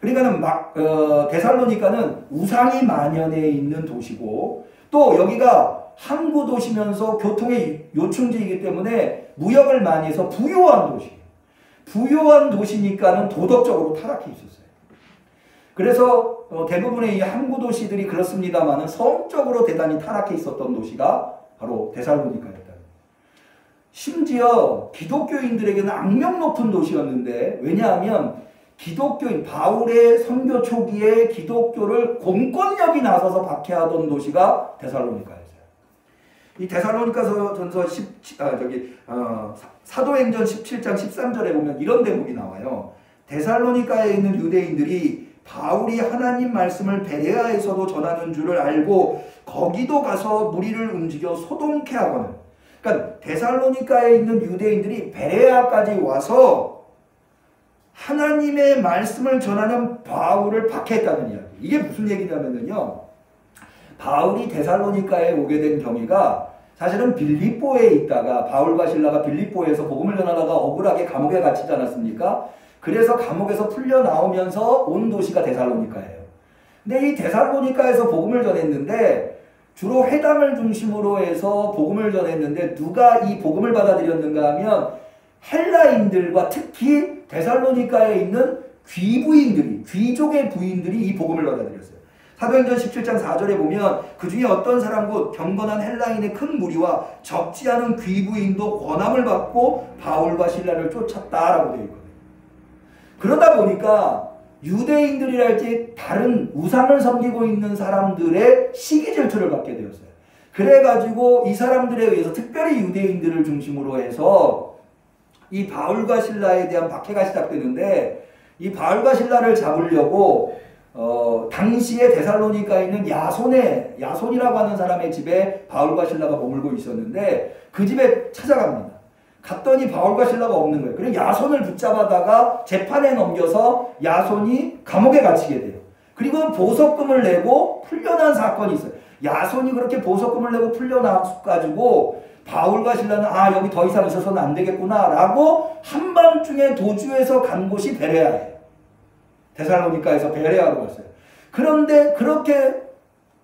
그러니까는 데살로니카는 우상이 만연해 있는 도시고, 또 여기가 항구 도시면서 교통의 요충지이기 때문에 무역을 많이 해서 부유한 도시. 부유한 도시니까는 도덕적으로 타락해 있었어요. 그래서 대부분의 이 항구 도시들이 그렇습니다만은 성적으로 대단히 타락해 있었던 도시가 바로 데살로니카였다. 심지어 기독교인들에게는 악명 높은 도시였는데, 왜냐하면 기독교인, 바울의 선교 초기에 기독교를 공권력이 나서서 박해하던 도시가 데살로니카였어요. 이 데살로니가서 전서 사도행전 17장 13절에 보면 이런 대목이 나와요. 데살로니가에 있는 유대인들이 바울이 하나님 말씀을 베레아에서도 전하는 줄을 알고 거기도 가서 무리를 움직여 소동케 하거늘. 그러니까 데살로니가에 있는 유대인들이 베레아까지 와서 하나님의 말씀을 전하는 바울을 박해했다는 이야기. 이게 무슨 얘기냐면요. 바울이 데살로니가에 오게 된 경위가 사실은 빌립보에 있다가 바울과 실라가 빌립보에서 복음을 전하다가 억울하게 감옥에 갇히지 않았습니까? 그래서 감옥에서 풀려 나오면서 온 도시가 데살로니가예요. 근데 이 데살로니가에서 복음을 전했는데 주로 회당을 중심으로 해서 복음을 전했는데 누가 이 복음을 받아들였는가 하면 헬라인들과 특히 데살로니가에 있는 귀부인들이, 귀족의 부인들이 이 복음을 받아들였어요. 사도행전 17장 4절에 보면 그 중에 어떤 사람 곧 경건한 헬라인의 큰 무리와 적지 않은 귀부인도 권함을 받고 바울과 실라를 쫓았다라고 되어 있거든요. 그러다 보니까 유대인들이랄지 다른 우상을 섬기고 있는 사람들의 시기 질투를 받게 되었어요. 그래가지고 이 사람들에 의해서 특별히 유대인들을 중심으로 해서 이 바울과 실라에 대한 박해가 시작되는데 이 바울과 실라를 잡으려고 당시에 데살로니가에 있는 야손이라고 하는 사람의 집에 바울과 실라가 머물고 있었는데 그 집에 찾아갑니다. 갔더니 바울과 실라가 없는 거예요. 그래서 야손을 붙잡아다가 재판에 넘겨서 야손이 감옥에 갇히게 돼요. 그리고 보석금을 내고 풀려난 사건이 있어요. 야손이 그렇게 보석금을 내고 풀려나가지고 바울과 실라는 여기 더 이상 있어서는 안 되겠구나 라고 한밤중에 도주해서 간 곳이 베레아예요. 데살로니가에서 베레아로 갔어요. 그런데 그렇게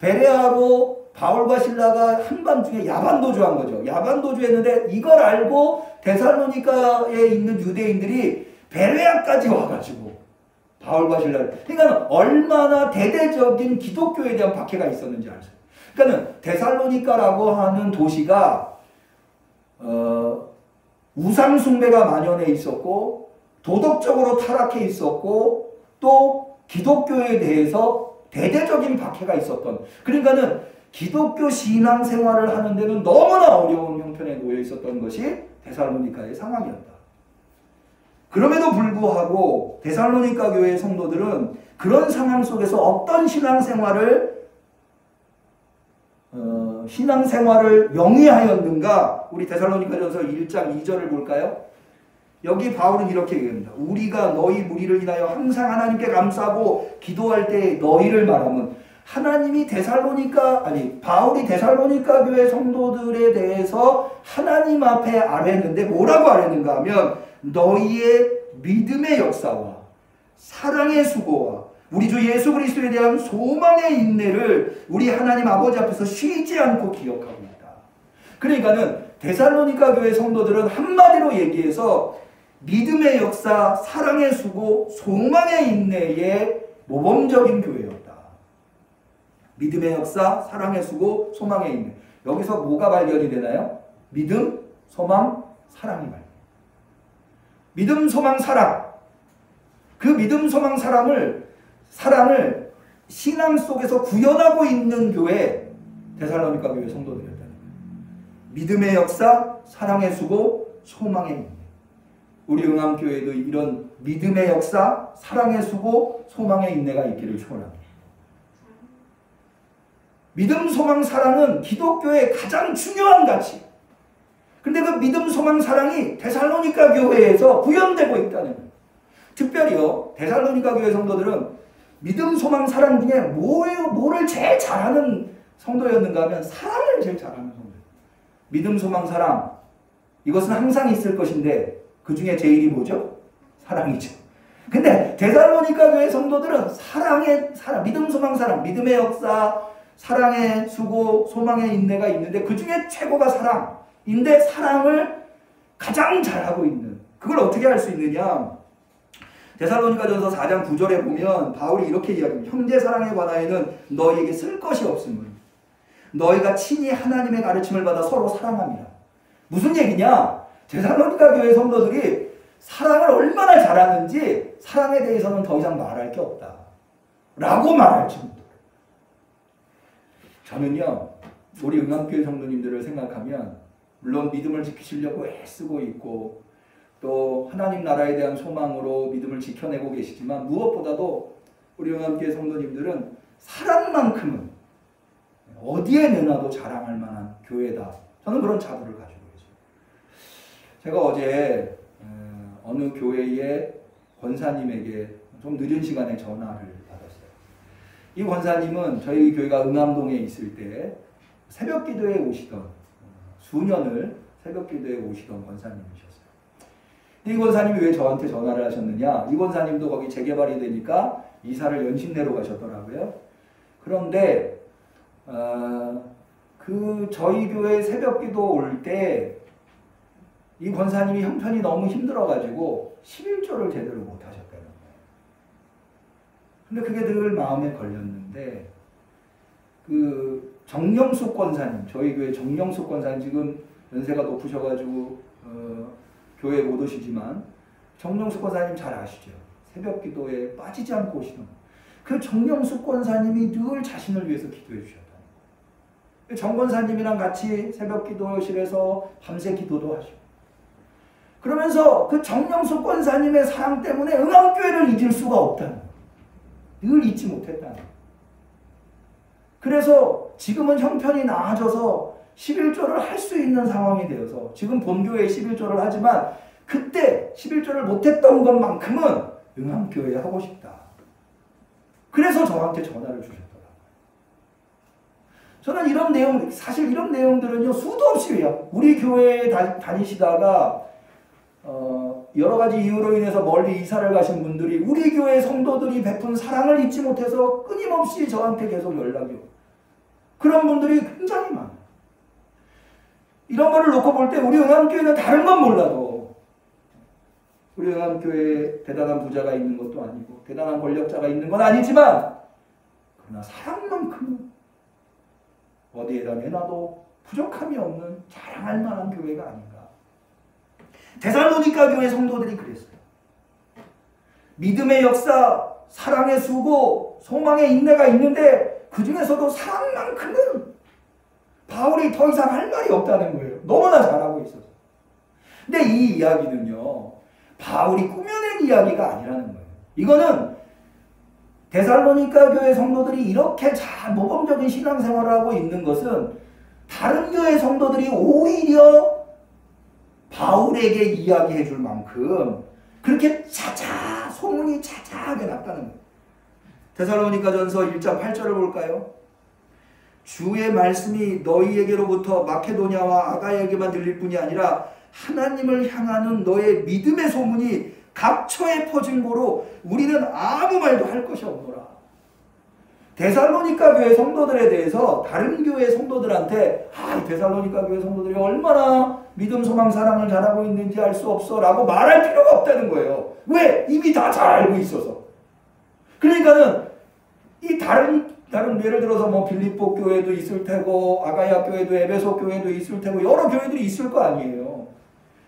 베레아로 바울과 실라가 한밤중에 야반도주한 거죠. 야반도주했는데 이걸 알고 데살로니가에 있는 유대인들이 베레아까지 와가지고 바울과 실라를, 그러니까 얼마나 대대적인 기독교에 대한 박해가 있었는지 아세요. 그러니까 데살로니가라고 하는 도시가 우상 숭배가 만연해 있었고 도덕적으로 타락해 있었고 또 기독교에 대해서 대대적인 박해가 있었던, 그러니까는 기독교 신앙 생활을 하는 데는 너무나 어려운 형편에 놓여 있었던 것이 데살로니가의 상황이었다. 그럼에도 불구하고 데살로니가 교회의 성도들은 그런 상황 속에서 어떤 신앙생활을 영위하였는가? 우리 데살로니가전서 1장 2절을 볼까요? 여기 바울은 이렇게 얘기합니다. 우리가 너희 무리를 인하여 항상 하나님께 감사하고 기도할 때 너희를 말하면, 하나님이 바울이 데살로니가 교회 성도들에 대해서 하나님 앞에 아뢰는데 뭐라고 아뢰는가 하면 너희의 믿음의 역사와 사랑의 수고와 우리 주 예수 그리스도에 대한 소망의 인내를 우리 하나님 아버지 앞에서 쉬지 않고 기억하고 있다. 그러니까는 데살로니가 교회 성도들은 한마디로 얘기해서 믿음의 역사, 사랑의 수고, 소망의 인내의 모범적인 교회였다. 믿음의 역사, 사랑의 수고, 소망의 인내. 여기서 뭐가 발견이 되나요? 믿음, 소망, 사랑이 발견. 믿음, 소망, 사랑. 그 믿음, 소망, 사랑을 신앙 속에서 구현하고 있는 교회, 데살로니가 교회 성도들이었다는 거예요. 믿음의 역사, 사랑의 수고, 소망의 인내. 우리 응암교회도 이런 믿음의 역사, 사랑의 수고, 소망의 인내가 있기를 축원합니다. 믿음, 소망, 사랑은 기독교의 가장 중요한 가치. 근데 그 믿음, 소망, 사랑이 데살로니가 교회에서 구현되고 있다는 거예요. 특별히요, 데살로니가 교회 성도들은 믿음, 소망, 사랑 중에 뭐를 제일 잘하는 성도였는가 하면 사랑을 제일 잘하는 성도예요. 믿음, 소망, 사랑. 이것은 항상 있을 것인데 그 중에 제일이 뭐죠? 사랑이죠. 근데 데살로니가 교회 성도들은 믿음, 소망, 사랑, 믿음의 역사, 사랑의 수고, 소망의 인내가 있는데 그 중에 최고가 사랑인데 사랑을 가장 잘하고 있는, 그걸 어떻게 할 수 있느냐? 데살로니가전서 4장 9절에 보면 바울이 이렇게 이야기합니다. 형제 사랑에 관하여는 너희에게 쓸 것이 없음을 너희가 친히 하나님의 가르침을 받아 서로 사랑합니다. 무슨 얘기냐? 데살로니가 교회 성도들이 사랑을 얼마나 잘하는지 사랑에 대해서는 더 이상 말할 게 없다 라고 말할 정도. 저는요, 우리 응암교회 성도님들을 생각하면 물론 믿음을 지키시려고 애쓰고 있고 또 하나님 나라에 대한 소망으로 믿음을 지켜내고 계시지만 무엇보다도 우리 응암교회 성도님들은 사랑만큼은 어디에 내놔도 자랑할 만한 교회다. 저는 그런 자부를 가지고 있어요. 제가 어제 어느 교회의 권사님에게 좀 늦은 시간에 전화를 받았어요. 이 권사님은 저희 교회가 응암동에 있을 때 새벽 기도에 오시던 수년을 새벽 기도에 오시던 권사님이셨어요. 이 권사님이 왜 저한테 전화를 하셨느냐? 이 권사님도 거기 재개발이 되니까 이사를 연신내로 가셨더라고요. 그런데 저희 교회 새벽 기도 올 때 이 권사님이 형편이 너무 힘들어가지고 11조를 제대로 못 하셨다는 거예요. 근데 그게 늘 마음에 걸렸는데 정영숙 권사님, 저희 교회 정영숙 권사님 지금 연세가 높으셔가지고 교회에 못 오시지만 정영숙 권사님 잘 아시죠? 새벽 기도에 빠지지 않고 오시는 그 정영숙 권사님이 늘 자신을 위해서 기도해 주셨다. 정 권사님이랑 같이 새벽 기도실에서 밤새 기도도 하시고 그러면서 그 정영숙 권사님의 사랑 때문에 응암교회를 잊을 수가 없다는 거예요. 늘 잊지 못했다는 거예요. 그래서 지금은 형편이 나아져서 11조를 할 수 있는 상황이 되어서 지금 본교회에 11조를 하지만 그때 11조를 못했던 것만큼은 응암교회에 하고 싶다. 그래서 저한테 전화를 주셨더라고요. 저는 이런 내용, 사실 이런 내용들은요, 수도 없이 해요. 우리 교회에 다니시다가 여러 가지 이유로 인해서 멀리 이사를 가신 분들이 우리 교회 성도들이 베푼 사랑을 잊지 못해서 끊임없이 저한테 계속 연락이 오고 그런 분들이 굉장히 많아요. 이런 거를 놓고 볼 때 우리 응암교회는 다른 건 몰라도 우리 응암교회에 대단한 부자가 있는 것도 아니고 대단한 권력자가 있는 건 아니지만 그러나 사랑만큼은 어디에다 내놔도 부족함이 없는 자랑할 만한 교회가 아닌가. 데살로니가 교회 성도들이 그랬어요. 믿음의 역사, 사랑의 수고, 소망의 인내가 있는데 그 중에서도 사랑만큼은 바울이 더 이상 할 말이 없다는 거예요. 너무나 잘하고 있어서. 근데 이 이야기는요, 바울이 꾸며낸 이야기가 아니라는 거예요. 이거는 데살로니가 교회 성도들이 이렇게 잘 모범적인 신앙생활을 하고 있는 것은 다른 교회 성도들이 오히려 바울에게 이야기해 줄 만큼 그렇게 소문이 자자하게 났다는 거예요. 데살로니가전서 1장 8절을 볼까요? 주의 말씀이 너희에게로부터 마케도냐와 아가야에게만 들릴 뿐이 아니라 하나님을 향하는 너의 믿음의 소문이 각처에 퍼진 고로 우리는 아무 말도 할 것이 없노라. 데살로니가 교회 성도들에 대해서 다른 교회 성도들한테 이 데살로니가 교회 성도들이 얼마나 믿음, 소망, 사랑을 잘하고 있는지 알 수 없어 라고 말할 필요가 없다는 거예요. 왜? 이미 다 잘 알고 있어서. 그러니까는 이 다른 예를 들어서 뭐 빌립보 교회도 있을 테고 아가야 교회도 에베소 교회도 있을 테고 여러 교회들이 있을 거 아니에요.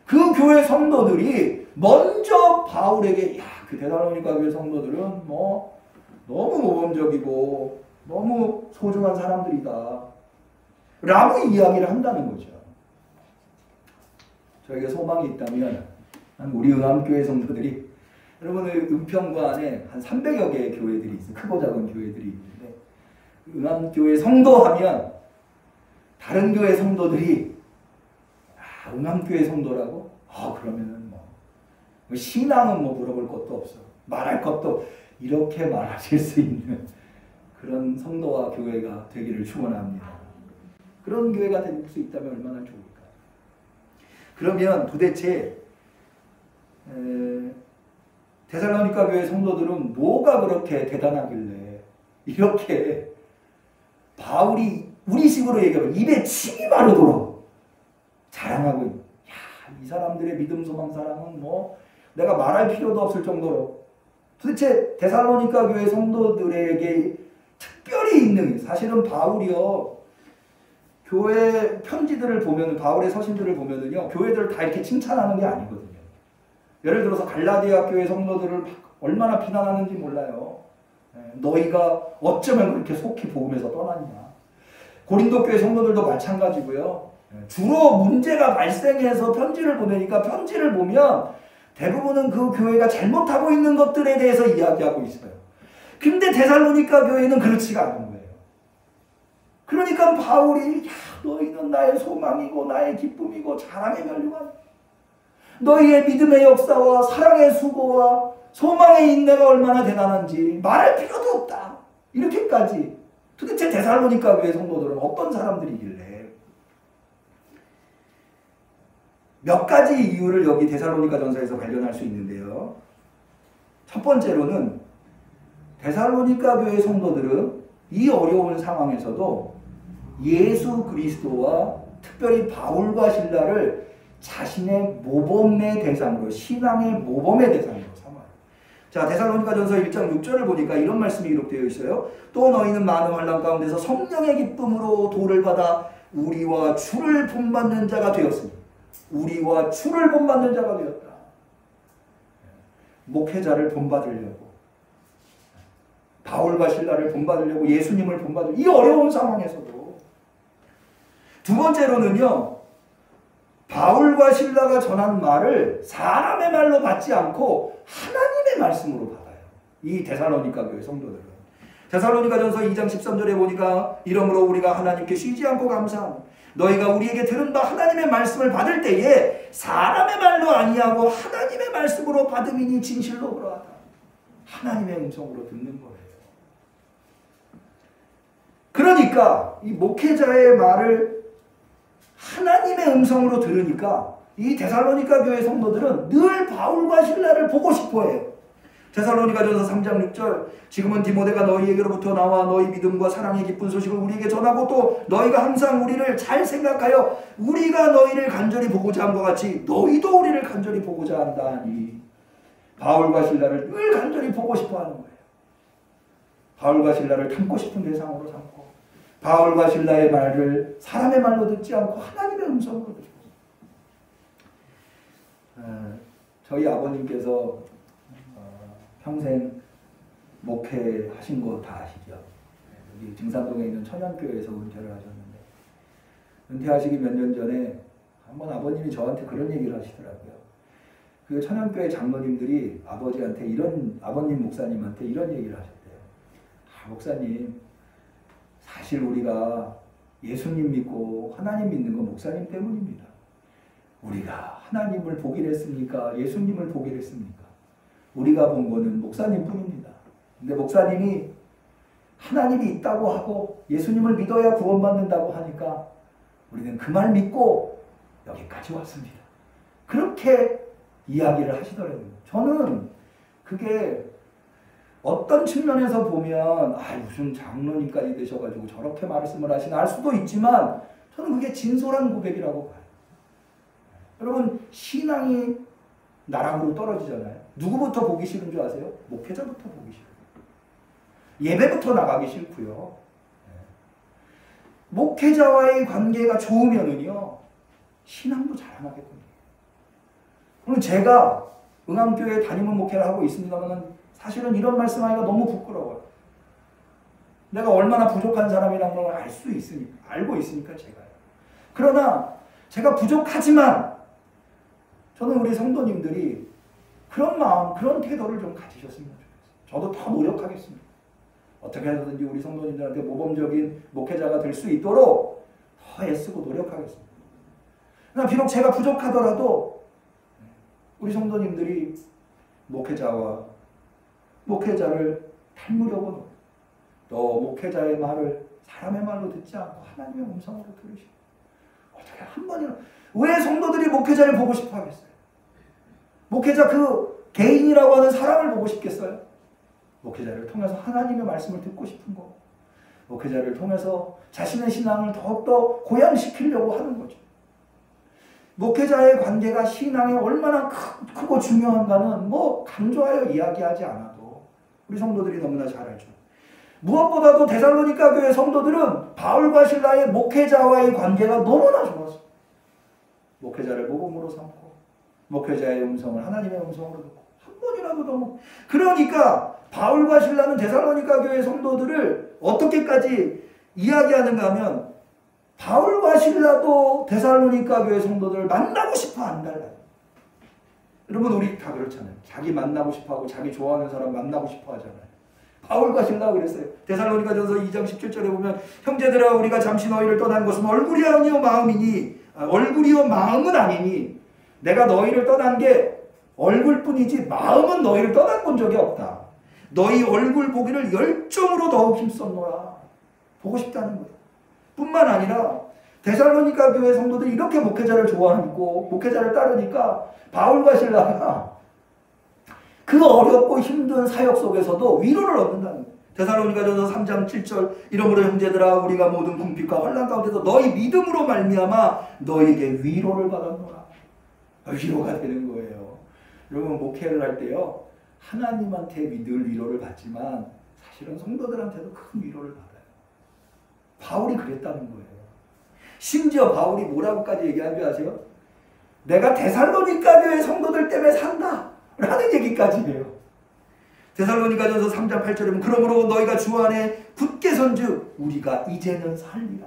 그 교회 성도들이 먼저 바울에게 그 데살로니가 교회 성도들은 뭐 너무 모범적이고 너무 소중한 사람들이다 라고 이야기를 한다는 거죠. 저에게 소망이 있다면 우리 응암교회 성도들이 여러분의 은평구 안에 한 300여 개의 교회들이 있어요. 크고 작은 교회들이 있는데 응암교회 성도하면 다른 교회 성도들이 응암교회 성도라고? 그러면은 뭐 신앙은 뭐 물어볼 것도 없어. 말할 것도 이렇게 말하실 수 있는 그런 성도와 교회가 되기를 축원합니다. 그런 교회가 될 수 있다면 얼마나 좋을까. 그러면 도대체 데살로니가 교회 성도들은 뭐가 그렇게 대단하길래 이렇게 바울이 우리식으로 얘기하면 입에 침이 마르도록 자랑하고 있는. 이 사람들의 믿음, 소망, 사랑은 뭐 내가 말할 필요도 없을 정도로 도대체 데살로니가 교회 성도들에게 특별히 있는, 사실은 바울이요 교회 편지들을 보면, 바울의 서신들을 보면은요 교회들을 다 이렇게 칭찬하는 게 아니거든요. 예를 들어서 갈라디아 교회 성도들을 얼마나 비난하는지 몰라요. 너희가 어쩌면 그렇게 속히 복음에서 떠났냐. 고린도 교회 성도들도 마찬가지고요. 주로 문제가 발생해서 편지를 보내니까 편지를 보면 대부분은 그 교회가 잘못하고 있는 것들에 대해서 이야기하고 있어요. 근데 데살로니가 교회는 그렇지가 않은 거예요. 그러니까 바울이 너희는 나의 소망이고 나의 기쁨이고 자랑의 면류관, 너희의 믿음의 역사와 사랑의 수고와 소망의 인내가 얼마나 대단한지 말할 필요도 없다. 이렇게까지. 도대체 데살로니가 교회 성도들은 어떤 사람들이길래? 몇 가지 이유를 여기 데살로니가 전서에서 발견할 수 있는데요. 첫 번째로는 데살로니가 교회 성도들은 이 어려운 상황에서도 예수 그리스도와 특별히 바울과 실라를 자신의 모범의 대상으로, 신앙의 모범의 대상으로 삼아요. 자, 데살로니가 전서 1장 6절을 보니까 이런 말씀이 기록되어 있어요. 또 너희는 많은 환난 가운데서 성령의 기쁨으로 도를 받아 우리와 주를 본받는 자가 되었으니, 우리와 주를 본받는 자가 되었다. 목회자를 본받으려고, 바울과 실라를 본받으려고, 예수님을 본받으려고, 이 어려운 상황에서도. 두 번째로는요, 바울과 실라가 전한 말을 사람의 말로 받지 않고 하나님의 말씀으로 받아요. 이 데살로니가 교회 성도들은. 데살로니가 전서 2장 13절에 보니까 이러므로 우리가 하나님께 쉬지 않고 감사하니 너희가 우리에게 들은 바 하나님의 말씀을 받을 때에 사람의 말로 아니하고 하나님의 말씀으로 받음이니 진실로 그러하다. 하나님의 음성으로 듣는 거예요. 그러니까 이 목회자의 말을 하나님의 음성으로 들으니까 이 데살로니가 교회 성도들은 늘 바울과 실라를 보고 싶어해요. 데살로니가전서 3장 6절, 지금은 디모데가 너희에게로부터 나와 너희 믿음과 사랑의 기쁜 소식을 우리에게 전하고 또 너희가 항상 우리를 잘 생각하여 우리가 너희를 간절히 보고자 한 것 같이 너희도 우리를 간절히 보고자 한다 하니, 바울과 실라를 늘 간절히 보고 싶어 하는 거예요. 바울과 실라를 닮고 싶은 대상으로 삼고, 바울과 실라의 말을 사람의 말로 듣지 않고 하나님의 음성으로 듣고. 저희 아버님께서 평생 목회하신 거 다 아시죠? 여기 증산동에 있는 천연교회에서 은퇴를 하셨는데, 은퇴하시기 몇 년 전에 한번 아버님이 저한테 그런 얘기를 하시더라고요. 그 천연교회 장로님들이 아버님 목사님한테 이런 얘기를 하셨대요. 목사님, 사실 우리가 예수님 믿고 하나님 믿는 건 목사님 때문입니다. 우리가 하나님을 보기를 했습니까? 예수님을 보기를 했습니까? 우리가 본 거는 목사님 뿐입니다. 근데 목사님이 하나님이 있다고 하고 예수님을 믿어야 구원받는다고 하니까 우리는 그 말 믿고 여기까지 왔습니다. 그렇게 이야기를 하시더라고요. 저는 그게 어떤 측면에서 보면 무슨 장로님까지 되셔가지고 저렇게 말씀을 하시나 할 수도 있지만, 저는 그게 진솔한 고백이라고 봐요. 여러분, 신앙이 나락으로 떨어지잖아요. 누구부터 보기 싫은 줄 아세요? 목회자부터 보기 싫어요. 예배부터 나가기 싫고요. 목회자와의 관계가 좋으면은요, 신앙도 자라나겠군요. 그럼 제가 응암교회 담임은 목회를 하고 있습니다만 사실은 이런 말씀하기가 너무 부끄러워요. 내가 얼마나 부족한 사람이라는 걸 알고 있으니까 제가요. 그러나 제가 부족하지만 저는 우리 성도님들이 그런 마음, 그런 태도를 좀 가지셨으면 좋겠어요. 저도 더 노력하겠습니다. 어떻게 하든지 우리 성도님들한테 모범적인 목회자가 될 수 있도록 더 애쓰고 노력하겠습니다. 그러나 비록 제가 부족하더라도 우리 성도님들이 목회자를 닮으려고, 또 목회자의 말을 사람의 말로 듣지 않고 하나님의 음성으로 들으시고, 어떻게 한 번이나, 왜 성도들이 목회자를 보고 싶어 하겠어요? 목회자 그 개인이라고 하는 사람을 보고 싶겠어요? 목회자를 통해서 하나님의 말씀을 듣고 싶은 거, 목회자를 통해서 자신의 신앙을 더욱더 고양시키려고 하는 거죠. 목회자의 관계가 신앙에 얼마나 크고 중요한가는 강조하여 이야기하지 않아도 우리 성도들이 너무나 잘 알죠. 무엇보다도 데살로니가 교회 성도들은 바울과 실라의 목회자와의 관계가 너무나 좋았어요. 목회자를 모범으로 삼고 목회자의 음성을 하나님의 음성으로 듣고 한 번이라도 너무, 그러니까 바울과 실라는 데살로니가 교회 성도들을 어떻게까지 이야기하는가 하면 바울과 실라도 데살로니가 교회 성도들을 만나고 싶어 안 달라요. 여러분 우리 다 그렇잖아요. 자기 만나고 싶어하고 자기 좋아하는 사람 만나고 싶어 하잖아요. 바울과 실라가 그랬어요. 데살로니가전서 2장 17절에 보면 형제들아 우리가 잠시 너희를 떠난 것은 얼굴이 아니요 마음이니 얼굴이요 마음은 아니니 내가 너희를 떠난 게 얼굴뿐이지 마음은 너희를 떠난 본 적이 없다. 너희 얼굴 보기를 열정으로 더욱 힘썼노라. 보고 싶다는 거예요. 뿐만 아니라 데살로니가 교회 성도들이 이렇게 목회자를 좋아하고 목회자를 따르니까 바울과 실라가 그 어렵고 힘든 사역 속에서도 위로를 얻는다는 거예요. 데살로니가전서 3장 7절 이러므로 형제들아 우리가 모든 궁핍과 환난 가운데서 너희 믿음으로 말미암아 너희에게 위로를 받았노라. 위로가 되는 거예요. 여러분 목회를 할 때요 하나님한테 늘 위로를 받지만 사실은 성도들한테도 큰 위로를 받아요. 바울이 그랬다는 거예요. 심지어 바울이 뭐라고까지 얘기한 줄 아세요? 내가 데살로니가 교회 성도들 때문에 산다 라는 얘기까지 해요. 데살로니가전서 3장 8절에 보면 그러므로 너희가 주 안에 굳게 선즉 우리가 이제는 살리라.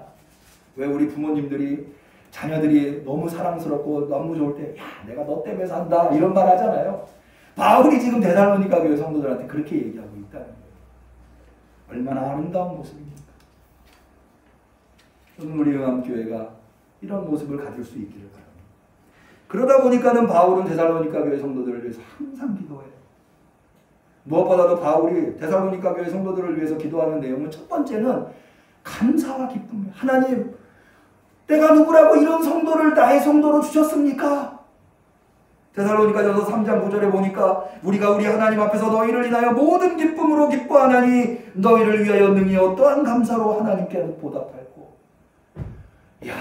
왜 우리 부모님들이 자녀들이 너무 사랑스럽고 너무 좋을 때 야 내가 너 때문에 산다 이런 말 하잖아요. 바울이 지금 데살로니가 교회 성도들한테 그렇게 얘기하고 있다는 거예요. 얼마나 아름다운 모습입니까? 우리 응암교회가 이런 모습을 가질 수 있기를 바랍니다. 그러다 보니까는 바울은 데살로니가 교회 성도들을 위해서 항상 기도해요. 무엇보다도 바울이 데살로니가 교회 성도들을 위해서 기도하는 내용은 첫 번째는 감사와 기쁨이에요. 하나님, 내가 누구라고 이런 성도를 나의 성도로 주셨습니까? 데살로니가전서 3장 9절에 보니까 우리가 우리 하나님 앞에서 너희를 인하여 모든 기쁨으로 기뻐하나니 너희를 위하여 능히 어떠한 감사로 하나님께 보답할고. 이야,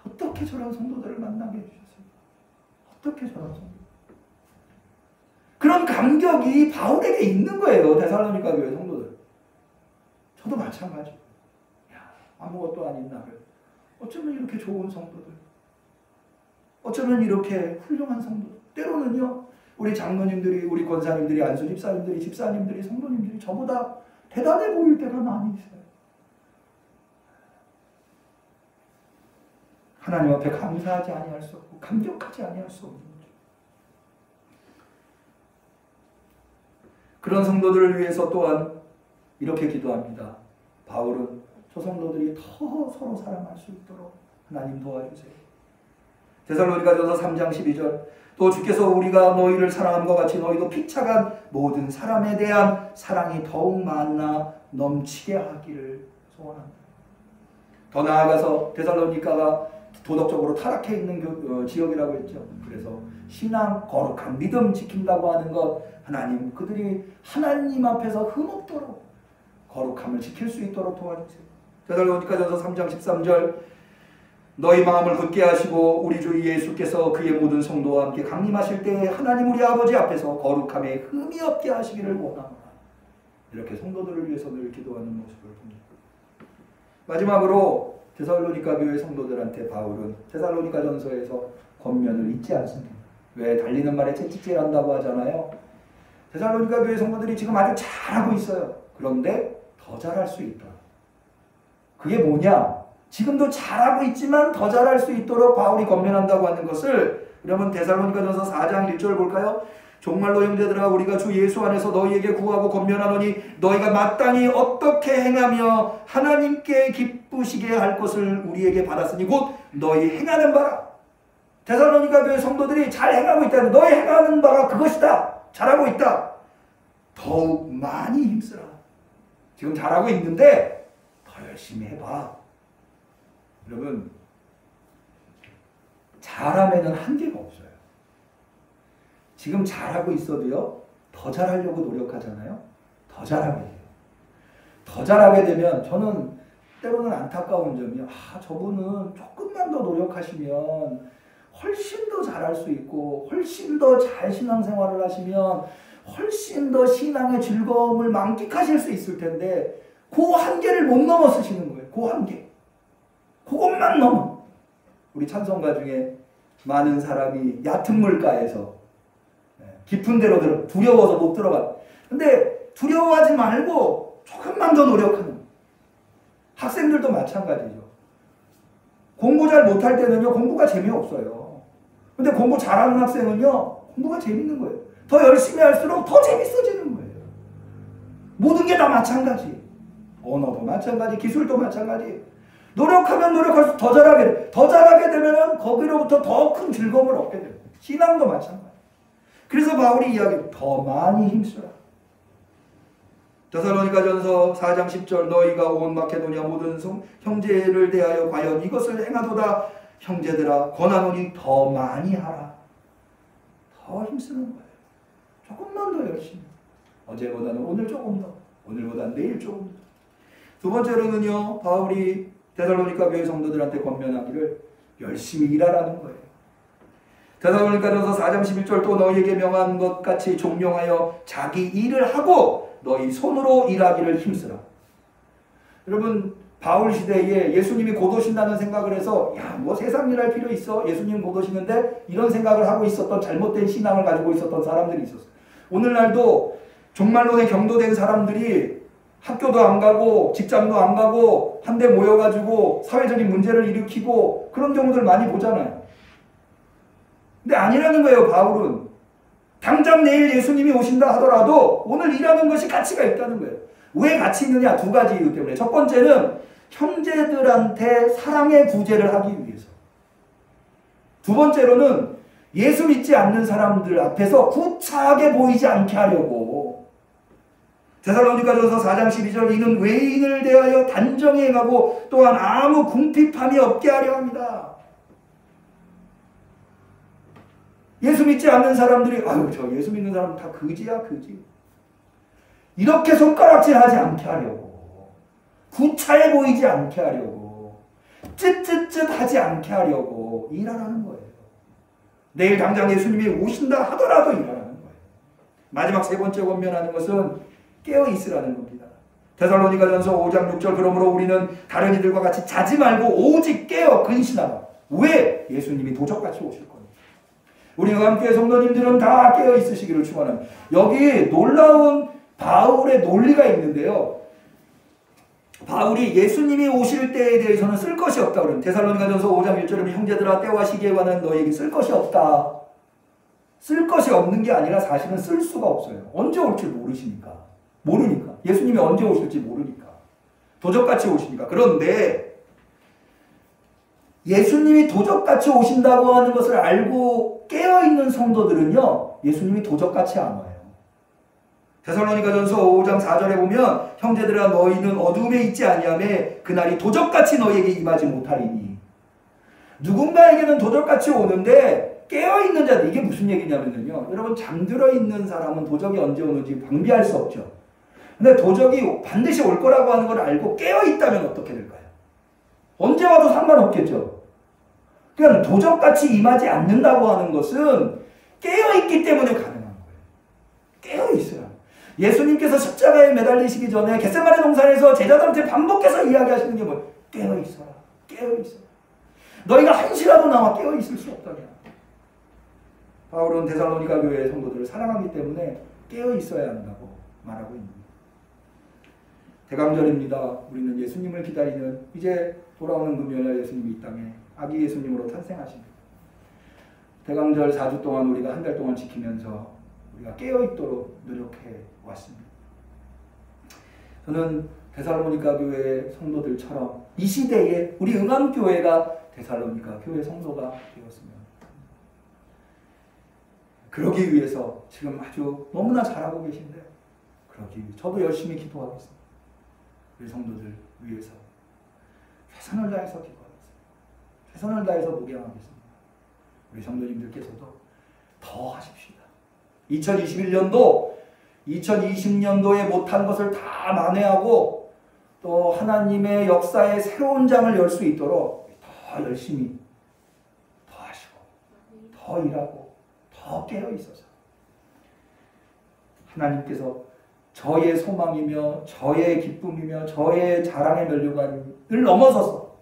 어떻게 저런 성도들을 만나게 해주셨습니까? 어떻게 저런 성도? 그런 감격이 바울에게 있는 거예요. 데살로니가 교회 성도들. 저도 마찬가지예요. 야, 아무것도 아닌 나를 어쩌면 이렇게 좋은 성도들, 어쩌면 이렇게 훌륭한 성도들. 때로는요, 우리 장로님들이, 우리 권사님들이, 안수 집사님들이, 집사님들이, 성도님들이 저보다 대단해 보일 때가 많이 있어요. 하나님 앞에 감사하지 아니할 수 없고 감격하지 아니할 수 없는 거죠. 그런 성도들을 위해서 또한 이렇게 기도합니다. 바울은 저 성도들이 더 서로 사랑할 수 있도록 하나님 도와주세요. 데살로니가전서 3장 12절 또 주께서 우리가 너희를 사랑함과 같이 너희도 피차간 모든 사람에 대한 사랑이 더욱 많나 넘치게 하기를 소원합니다. 더 나아가서 데살로니가가 도덕적으로 타락해 있는 지역이라고 했죠. 그래서 신앙, 거룩한 믿음 지킨다고 하는 것 하나님 그들이 하나님 앞에서 흠없도록 거룩함을 지킬 수 있도록 도와주세요. 데살로니가전서 3장 13절 너희 마음을 굳게 하시고 우리 주 예수께서 그의 모든 성도와 함께 강림하실 때에 하나님 우리 아버지 앞에서 거룩함에 흠이 없게 하시기를 원합니다. 이렇게 성도들을 위해서 늘 기도하는 모습을 봅니다. 마지막으로 데살로니가 교회 성도들한테 바울은 데살로니가전서에서 권면을 잊지 않습니다. 왜 달리는 말에 채찍질한다고 하잖아요. 데살로니가 교회 성도들이 지금 아주 잘하고 있어요. 그런데 더 잘할 수 있다. 그게 뭐냐? 지금도 잘하고 있지만 더 잘할 수 있도록 바울이 권면한다고 하는 것을 여러분 데살로니가전서 4장 1절 볼까요? 정말로 형제들아 우리가 주 예수 안에서 너희에게 구하고 권면하노니 너희가 마땅히 어떻게 행하며 하나님께 기쁘시게 할 것을 우리에게 받았으니 곧 너희 행하는 바라. 데살로니가 교회 성도들이 잘 행하고 있다는 너희 행하는 바가 그것이다. 잘하고 있다. 더욱 많이 힘쓰라. 지금 잘하고 있는데 더 열심히 해봐. 여러분 잘함에는 한계가 없어요. 지금 잘하고 있어도요 더 잘하려고 노력하잖아요. 더 잘하게 돼요. 더 잘하게 되면 저는 때로는 안타까운 점이 저분은 조금만 더 노력하시면 훨씬 더 잘할 수 있고 훨씬 더 잘 신앙생활을 하시면 훨씬 더 신앙의 즐거움을 만끽하실 수 있을 텐데 그 한계를 못 넘어 쓰시는 거예요. 그 한계. 그것만 넘어. 우리 찬송가 중에 많은 사람이 얕은 물가에서 깊은 데로 두려워서 못 들어가. 근데 두려워하지 말고 조금만 더 노력하는. 학생들도 마찬가지죠. 공부 잘 못할 때는요, 공부가 재미없어요. 근데 공부 잘하는 학생은요, 공부가 재밌는 거예요. 더 열심히 할수록 더 재밌어지는 거예요. 모든 게 다 마찬가지. 언어도 마찬가지, 기술도 마찬가지. 노력하면 노력할수록 더 잘하게 돼. 더 잘하게 되면 거기로부터 더 큰 즐거움을 얻게 돼요. 신앙도 마찬가지. 그래서 바울이 이야기해요. 더 많이 힘쓰라. 데살로니가전서 4장 10절 너희가 온 마케도니아 모든 형제를 대하여 과연 이것을 행하도다. 형제들아 권하노니 더 많이 하라. 더 힘쓰는 거예요. 조금만 더 열심히. 어제보다는 오늘 조금 더. 오늘보다는 내일 조금 더. 두 번째로는요. 바울이 데살로니가 교회 성도들한테 권면하기를 열심히 일하라는 거예요. 데살로니가전서 4장 11절 또 너희에게 명한 것 같이 종용하여 자기 일을 하고 너희 손으로 일하기를 힘쓰라. 여러분 바울 시대에 예수님이 곧 오신다는 생각을 해서 야, 뭐 세상 일 할 필요 있어? 예수님 곧 오시는데 이런 생각을 하고 있었던 잘못된 신앙을 가지고 있었던 사람들이 있었어요. 오늘날도 종말론에 경도된 사람들이 학교도 안 가고 직장도 안 가고 한데 모여가지고 사회적인 문제를 일으키고 그런 경우들 많이 보잖아요. 근데 아니라는 거예요. 바울은 당장 내일 예수님이 오신다 하더라도 오늘 일하는 것이 가치가 있다는 거예요. 왜 가치 있느냐? 두 가지 이유 때문에. 첫 번째는 형제들한테 사랑의 구제를 하기 위해서. 두 번째로는 예수 믿지 않는 사람들 앞에서 구차하게 보이지 않게 하려고. 데살로니가전서 4장 12절 이는 외인을 대하여 단정히 행하고 또한 아무 궁핍함이 없게 하려 합니다. 예수 믿지 않는 사람들이 아유 저 예수 믿는 사람 다 거지야 거지. 이렇게 손가락질하지 않게 하려고. 구차해 보이지 않게 하려고. 쯧쯧쯧하지 않게 하려고 일하라는 거예요. 내일 당장 예수님이 오신다 하더라도 일하라는 거예요. 마지막 세 번째 권면하는 것은 깨어 있으라는 겁니다. 데살로니가전서 5장 6절 그러므로 우리는 다른 이들과 같이 자지 말고 오직 깨어 근신하라. 왜? 예수님이 도적같이 오실 겁니다. 우리 함께 성도님들은 다 깨어 있으시기를 축원합니다. 여기 놀라운 바울의 논리가 있는데요. 바울이 예수님이 오실 때에 대해서는 쓸 것이 없다 그러면 데살로니가전서 5장 1절에 형제들아 때와 시기에 관한 너에게 쓸 것이 없다. 쓸 것이 없는 게 아니라 사실은 쓸 수가 없어요. 언제 올지 모르시니까. 모르니까. 예수님이 언제 오실지 모르니까. 도적같이 오시니까. 그런데 예수님이 도적같이 오신다고 하는 것을 알고 깨어있는 성도들은요. 예수님이 도적같이 안 와요. 데살로니가전서 5장 4절에 보면 형제들아 너희는 어둠에 있지 아니하매 그날이 도적같이 너희에게 임하지 못하리니. 누군가에게는 도적같이 오는데 깨어있는 자들 이게 무슨 얘기냐면요. 여러분 잠들어 있는 사람은 도적이 언제 오는지 방비할 수 없죠. 근데 도적이 반드시 올 거라고 하는 걸 알고 깨어있다면 어떻게 될까요? 언제 와도 상관없겠죠. 그러니까 도적같이 임하지 않는다고 하는 것은 깨어있기 때문에 가능한 거예요. 깨어있어요. 예수님께서 십자가에 매달리시기 전에 겟세마네 동산에서 제자들한테 반복해서 이야기하시는 게 뭐예요? 깨어있어라. 깨어있어라. 너희가 한시라도 나와 깨어있을 수 없다냐. 바울은 데살로니가 교회의 성도들을 사랑하기 때문에 깨어있어야 한다고 말하고 있는 거예요. 대강절입니다. 우리는 예수님을 기다리는 이제 돌아오는 금요일날 예수님이 이 땅에 아기 예수님으로 탄생하십니다. 대강절 4주 동안 우리가 한 달 동안 지키면서 우리가 깨어있도록 노력해 왔습니다. 저는 데살로니가 교회 성도들처럼 이 시대에 우리 응암교회가 데살로니가 교회 성도가 되었으면 그러기 위해서 지금 아주 너무나 잘하고 계신데 그러기 위해 저도 열심히 기도하겠습니다. 우리 성도들 위해서 최선을 다해서 기도하겠습니다. 최선을 다해서 목양하겠습니다. 우리 성도님들께서도 더 하십시다. 2021년도 2020년도에 못한 것을 다 만회하고 또 하나님의 역사의 새로운 장을 열 수 있도록 더 열심히 더 하시고 더 일하고 더 깨어 있어서 하나님께서 저의 소망이며 저의 기쁨이며 저의 자랑의 면류관을 넘어서서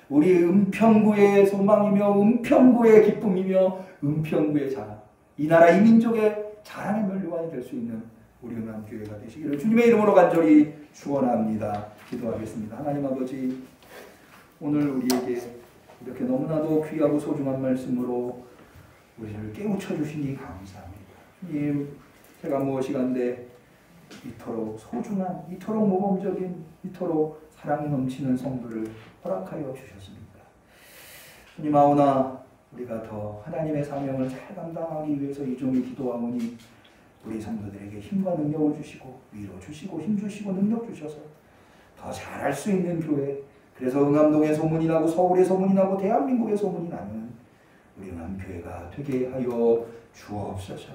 우리 은평구의 소망이며 은평구의 기쁨이며 은평구의 자랑 이 나라 이 민족의 자랑의 면류관이 될 수 있는 우리 응암교회가 되시기를 주님의 이름으로 간절히 축원합니다. 기도하겠습니다. 하나님 아버지 오늘 우리에게 이렇게 너무나도 귀하고 소중한 말씀으로 우리를 깨우쳐 주시니 감사합니다. 주님, 제가 무엇이간데 이토록 소중한, 이토록 모범적인, 이토록 사랑이 넘치는 성도를 허락하여 주셨습니다. 주님아오나 우리가 더 하나님의 사명을 잘 감당하기 위해서 이 종이 기도하오니 우리 성도들에게 힘과 능력을 주시고 위로 주시고 힘 주시고 능력 주셔서 더 잘할 수 있는 교회, 그래서 응암동의 소문이 나고 서울의 소문이 나고 대한민국의 소문이 나는 우리 응암교회가 되게 하여 주옵소서.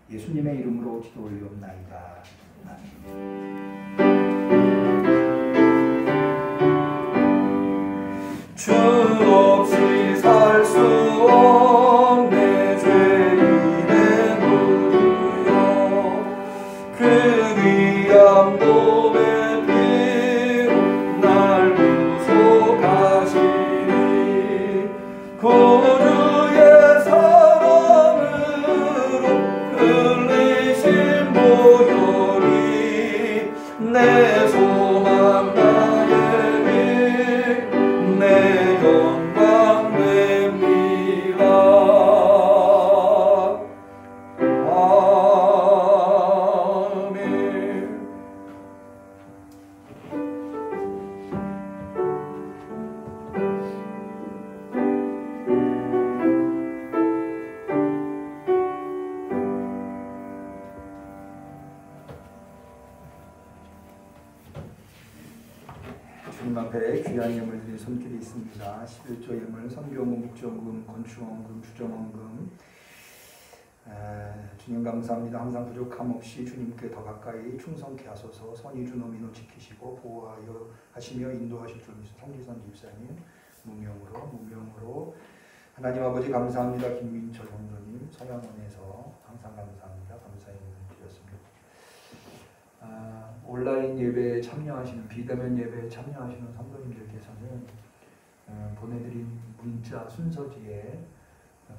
예수님의 이름으로 기도 올리옵나이다. 주 없이 살 수 없네 죄인의 무리여 그 귀한 몸의 피로 날 구속하시니 구주의 사랑으로 흘리신 보혈이 내 소망 나의 빛 내 영광 됩니다. 아멘. 주님 앞에 귀한 예물 드린 손길이 있습니다. 11조 예물, 선교원금, 국정원금, 건축원금, 주정원금. 주님 감사합니다. 항상 부족함 없이 주님께 더 가까이 충성케 하소서. 선의주 노민호 지키시고 보호하여 하시며 인도하실 줄 믿으시는 성기선 집사님 무명으로 하나님 아버지 감사합니다. 김민철 성도님 서양원에서 항상 감사합니다. 감사의 인을 드렸습니다. 온라인 예배에 참여하시는 비대면 예배에 참여하시는 성도님들께서는 보내드린 문자 순서지에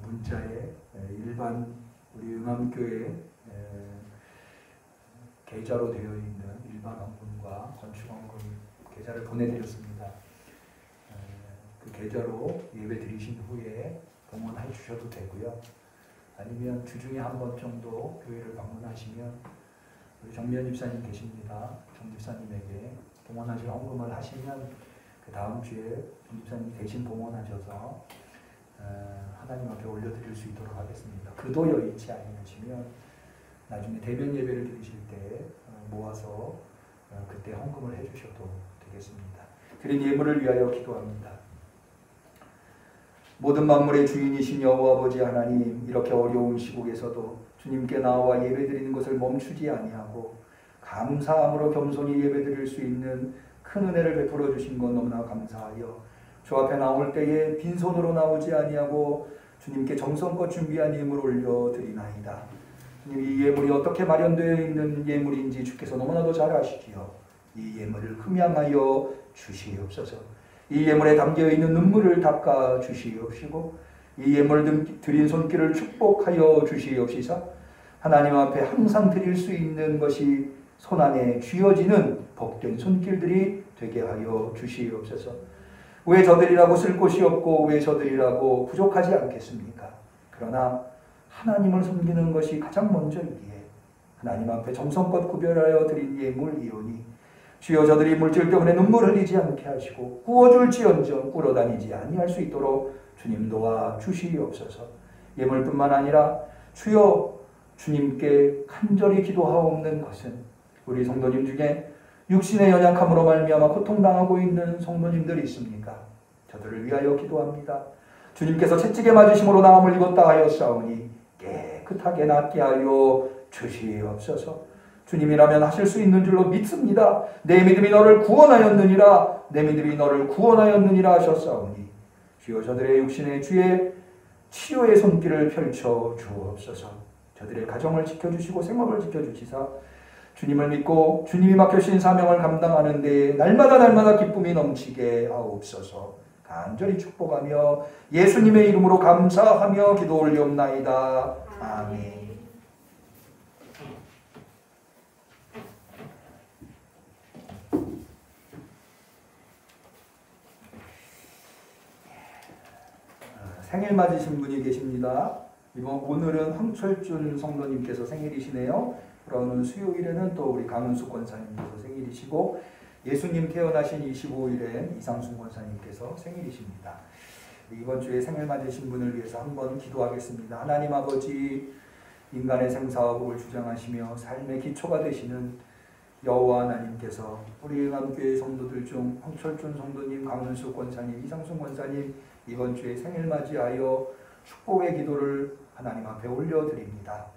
문자에 일반 우리 응암교회 계좌로 되어 있는 일반 헌금과 건축헌금 계좌를 보내드렸습니다. 그 계좌로 예배 드리신 후에 봉헌해 주셔도 되고요. 아니면 주중에 한 번 정도 교회를 방문하시면 우리 정미연 집사님 계십니다. 정 집사님에게 봉헌하실 헌금을 하시면 그 다음 주에 정 집사님 대신 봉헌하셔서 하나님 앞에 올려드릴 수 있도록 하겠습니다. 그도 여의치 않으시면 나중에 대면 예배를 드리실 때 모아서 그때 헌금을 해주셔도 되겠습니다. 드린 예물을 위하여 기도합니다. 모든 만물의 주인이신 여호와 아버지 하나님, 이렇게 어려운 시국에서도 주님께 나와 예배드리는 것을 멈추지 아니하고 감사함으로 겸손히 예배드릴 수 있는 큰 은혜를 베풀어 주신 것 너무나 감사하여 주 앞에 나올 때에 빈손으로 나오지 아니하고 주님께 정성껏 준비한 예물을 올려드리나이다. 주님, 이 예물이 어떻게 마련되어 있는 예물인지 주께서 너무나도 잘 아시지요. 이 예물을 흠양하여 주시옵소서. 이 예물에 담겨있는 눈물을 닦아 주시옵시고 이 예물 드린 손길을 축복하여 주시옵시사 하나님 앞에 항상 드릴 수 있는 것이 손안에 쥐어지는 복된 손길들이 되게 하여 주시옵소서. 왜 저들이라고 쓸 곳이 없고 왜 저들이라고 부족하지 않겠습니까? 그러나 하나님을 섬기는 것이 가장 먼저이기에 하나님 앞에 정성껏 구별하여 드린 예물이오니 주여 저들이 물질 때문에 눈물 흘리지 않게 하시고 구워줄지언정 꿇어다니지 아니할 수 있도록 주님 도와 주시옵소서. 예물뿐만 아니라 주여 주님께 간절히 기도하옵는 것은 우리 성도님 중에 육신의 연약함으로 말미암아 고통당하고 있는 성도님들이 있습니까? 저들을 위하여 기도합니다. 주님께서 채찍에 맞으심으로 나음을 입었다 하였사오니 깨끗하게 낫게 하여 주시옵소서. 주님이라면 하실 수 있는 줄로 믿습니다. 내 믿음이 너를 구원하였느니라. 내 믿음이 너를 구원하였느니라 하셨사오니 주여 저들의 육신의 주의 치료의 손길을 펼쳐 주옵소서. 저들의 가정을 지켜주시고 생업을 지켜주시사 주님을 믿고 주님이 맡겨주신 사명을 감당하는 데에 날마다 기쁨이 넘치게 하옵소서. 간절히 축복하며 예수님의 이름으로 감사하며 기도 올리옵나이다. 아멘. 생일 맞으신 분이 계십니다. 오늘은 황철준 성도님께서 생일이시네요. 돌아오는 수요일에는 또 우리 강은숙 권사님께서 생일이시고, 예수님 태어나신 25일엔 이상순 권사님께서 생일이십니다. 이번 주에 생일 맞으신 분을 위해서 한번 기도하겠습니다. 하나님 아버지, 인간의 생사와 복을 주장하시며 삶의 기초가 되시는 여호와 하나님께서 우리 응암교회 성도들 중 황철준 성도님, 강은숙 권사님, 이상순 권사님 이번 주에 생일 맞이하여 축복의 기도를 하나님 앞에 올려드립니다.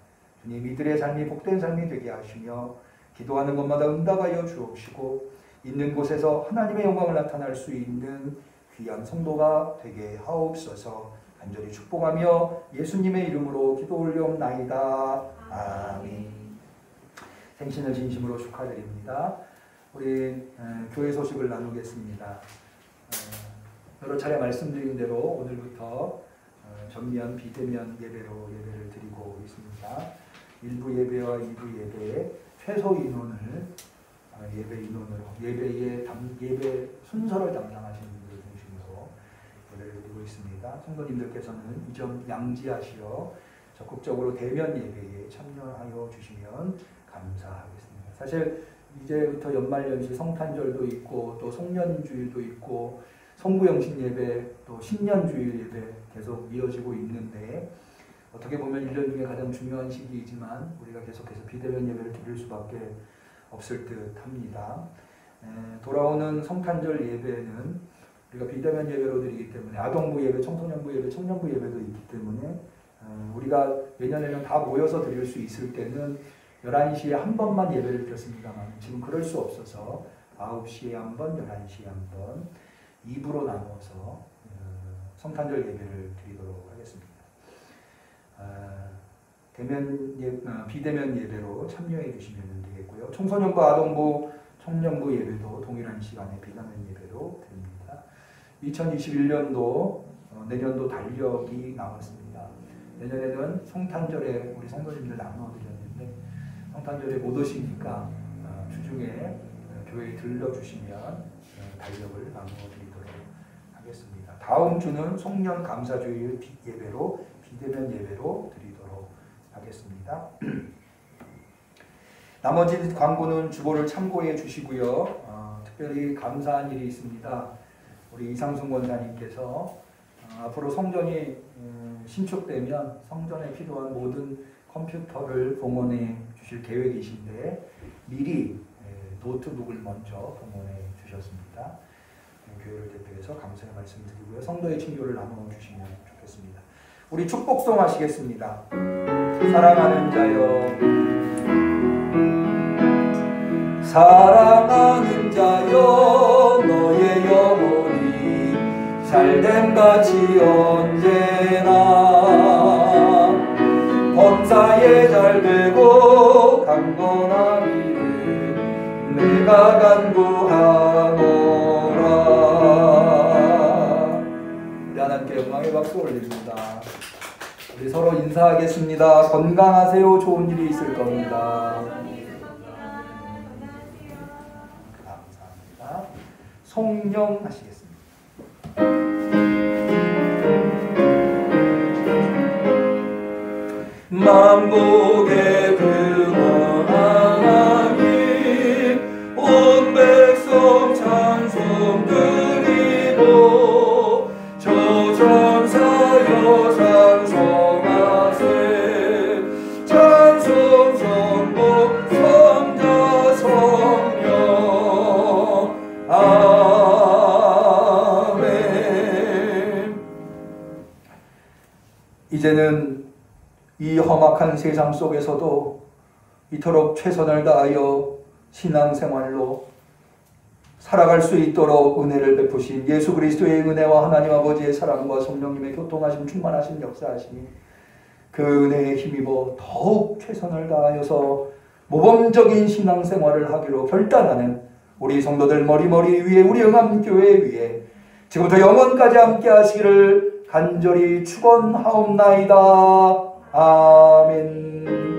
주님, 이들의 삶이 복된 삶이 되게 하시며 기도하는 것마다 응답하여 주옵시고 있는 곳에서 하나님의 영광을 나타날 수 있는 귀한 성도가 되게 하옵소서. 간절히 축복하며 예수님의 이름으로 기도 올려옵나이다. 아멘. 생신을 진심으로 축하드립니다. 우리 교회 소식을 나누겠습니다. 여러 차례 말씀드린 대로 오늘부터 전면, 비대면 예배로 예배를 드리고 있습니다. 1부 예배와 2부 예배의 최소 인원을 예배 순서를 담당하시는 분들 중심으로 예배를 드리고 있습니다. 성도님들께서는 이 점 양지하시어 적극적으로 대면 예배에 참여하여 주시면 감사하겠습니다. 사실 이제부터 연말연시 성탄절도 있고 또 송년주일도 있고 성부영신 예배, 또 신년주일 예배 계속 이어지고 있는데, 어떻게 보면 1년 중에 가장 중요한 시기이지만 우리가 계속해서 비대면 예배를 드릴 수밖에 없을 듯 합니다. 돌아오는 성탄절 예배는 우리가 비대면 예배로 드리기 때문에 아동부 예배, 청소년부 예배, 청년부 예배도 있기 때문에 우리가 내년에는 다 모여서 드릴 수 있을 때는 11시에 한 번만 예배를 드렸습니다만 지금 그럴 수 없어서 9시에 한 번, 11시에 한 번 2부로 나누어서 성탄절 예배를 드리도록 하겠습니다. 비대면 예배로 참여해 주시면 되겠고요. 청소년부, 아동부, 청년부 예배도 동일한 시간에 비대면 예배로 드립니다. 2021년도 내년도 달력이 나왔습니다. 내년에는 성탄절에 우리 성도님들 나눠드렸는데 성탄절에 못 오시니까 주중에 교회에 들러주시면 달력을 나눠드리도록 하겠습니다. 다음 주는 송년 감사주일 예배로 비대면 예배로 드리도록 하겠습니다. 나머지 광고는 주보를 참고해 주시고요. 특별히 감사한 일이 있습니다. 우리 이상순 권사님께서 앞으로 성전이 신축되면 성전에 필요한 모든 컴퓨터를 봉헌해 주실 계획이신데 미리 노트북을 먼저 봉헌해 주셨습니다. 교회를 대표해서 감사의 말씀드리고요. 성도의 친교를 나누어 주시면 좋겠습니다. 우리 축복송 하시겠습니다. 사랑하는 자여, 사랑하는 자여, 너의 영혼이 잘됨같이 언제나 범사에 잘되고 강건하기를 내가 간구하노라. 우리 하나님께 영광의 박수 올립니다. 우리 서로 인사하겠습니다. 건강하세요. 좋은 일이 있을 겁니다. 감사합니다. 송영 하시겠습니다. 만국의 근원 하나님, 온 백성 찬송 드리고 저 전사여 찬송하세. 찬송 성부 성자 성령 아멘. 이제는 이 험악한 세상 속에서도 이토록 최선을 다하여 신앙생활로 살아갈 수 있도록 은혜를 베푸신 예수 그리스도의 은혜와 하나님 아버지의 사랑과 성령님의 교통하심 충만하신 역사하심이 그 은혜에 힘입어 더욱 최선을 다하여서 모범적인 신앙생활을 하기로 결단하는 우리 성도들 머리머리 위에 우리 응암교회 위에 지금부터 영원까지 함께 하시기를 간절히 축원하옵나이다. 아멘.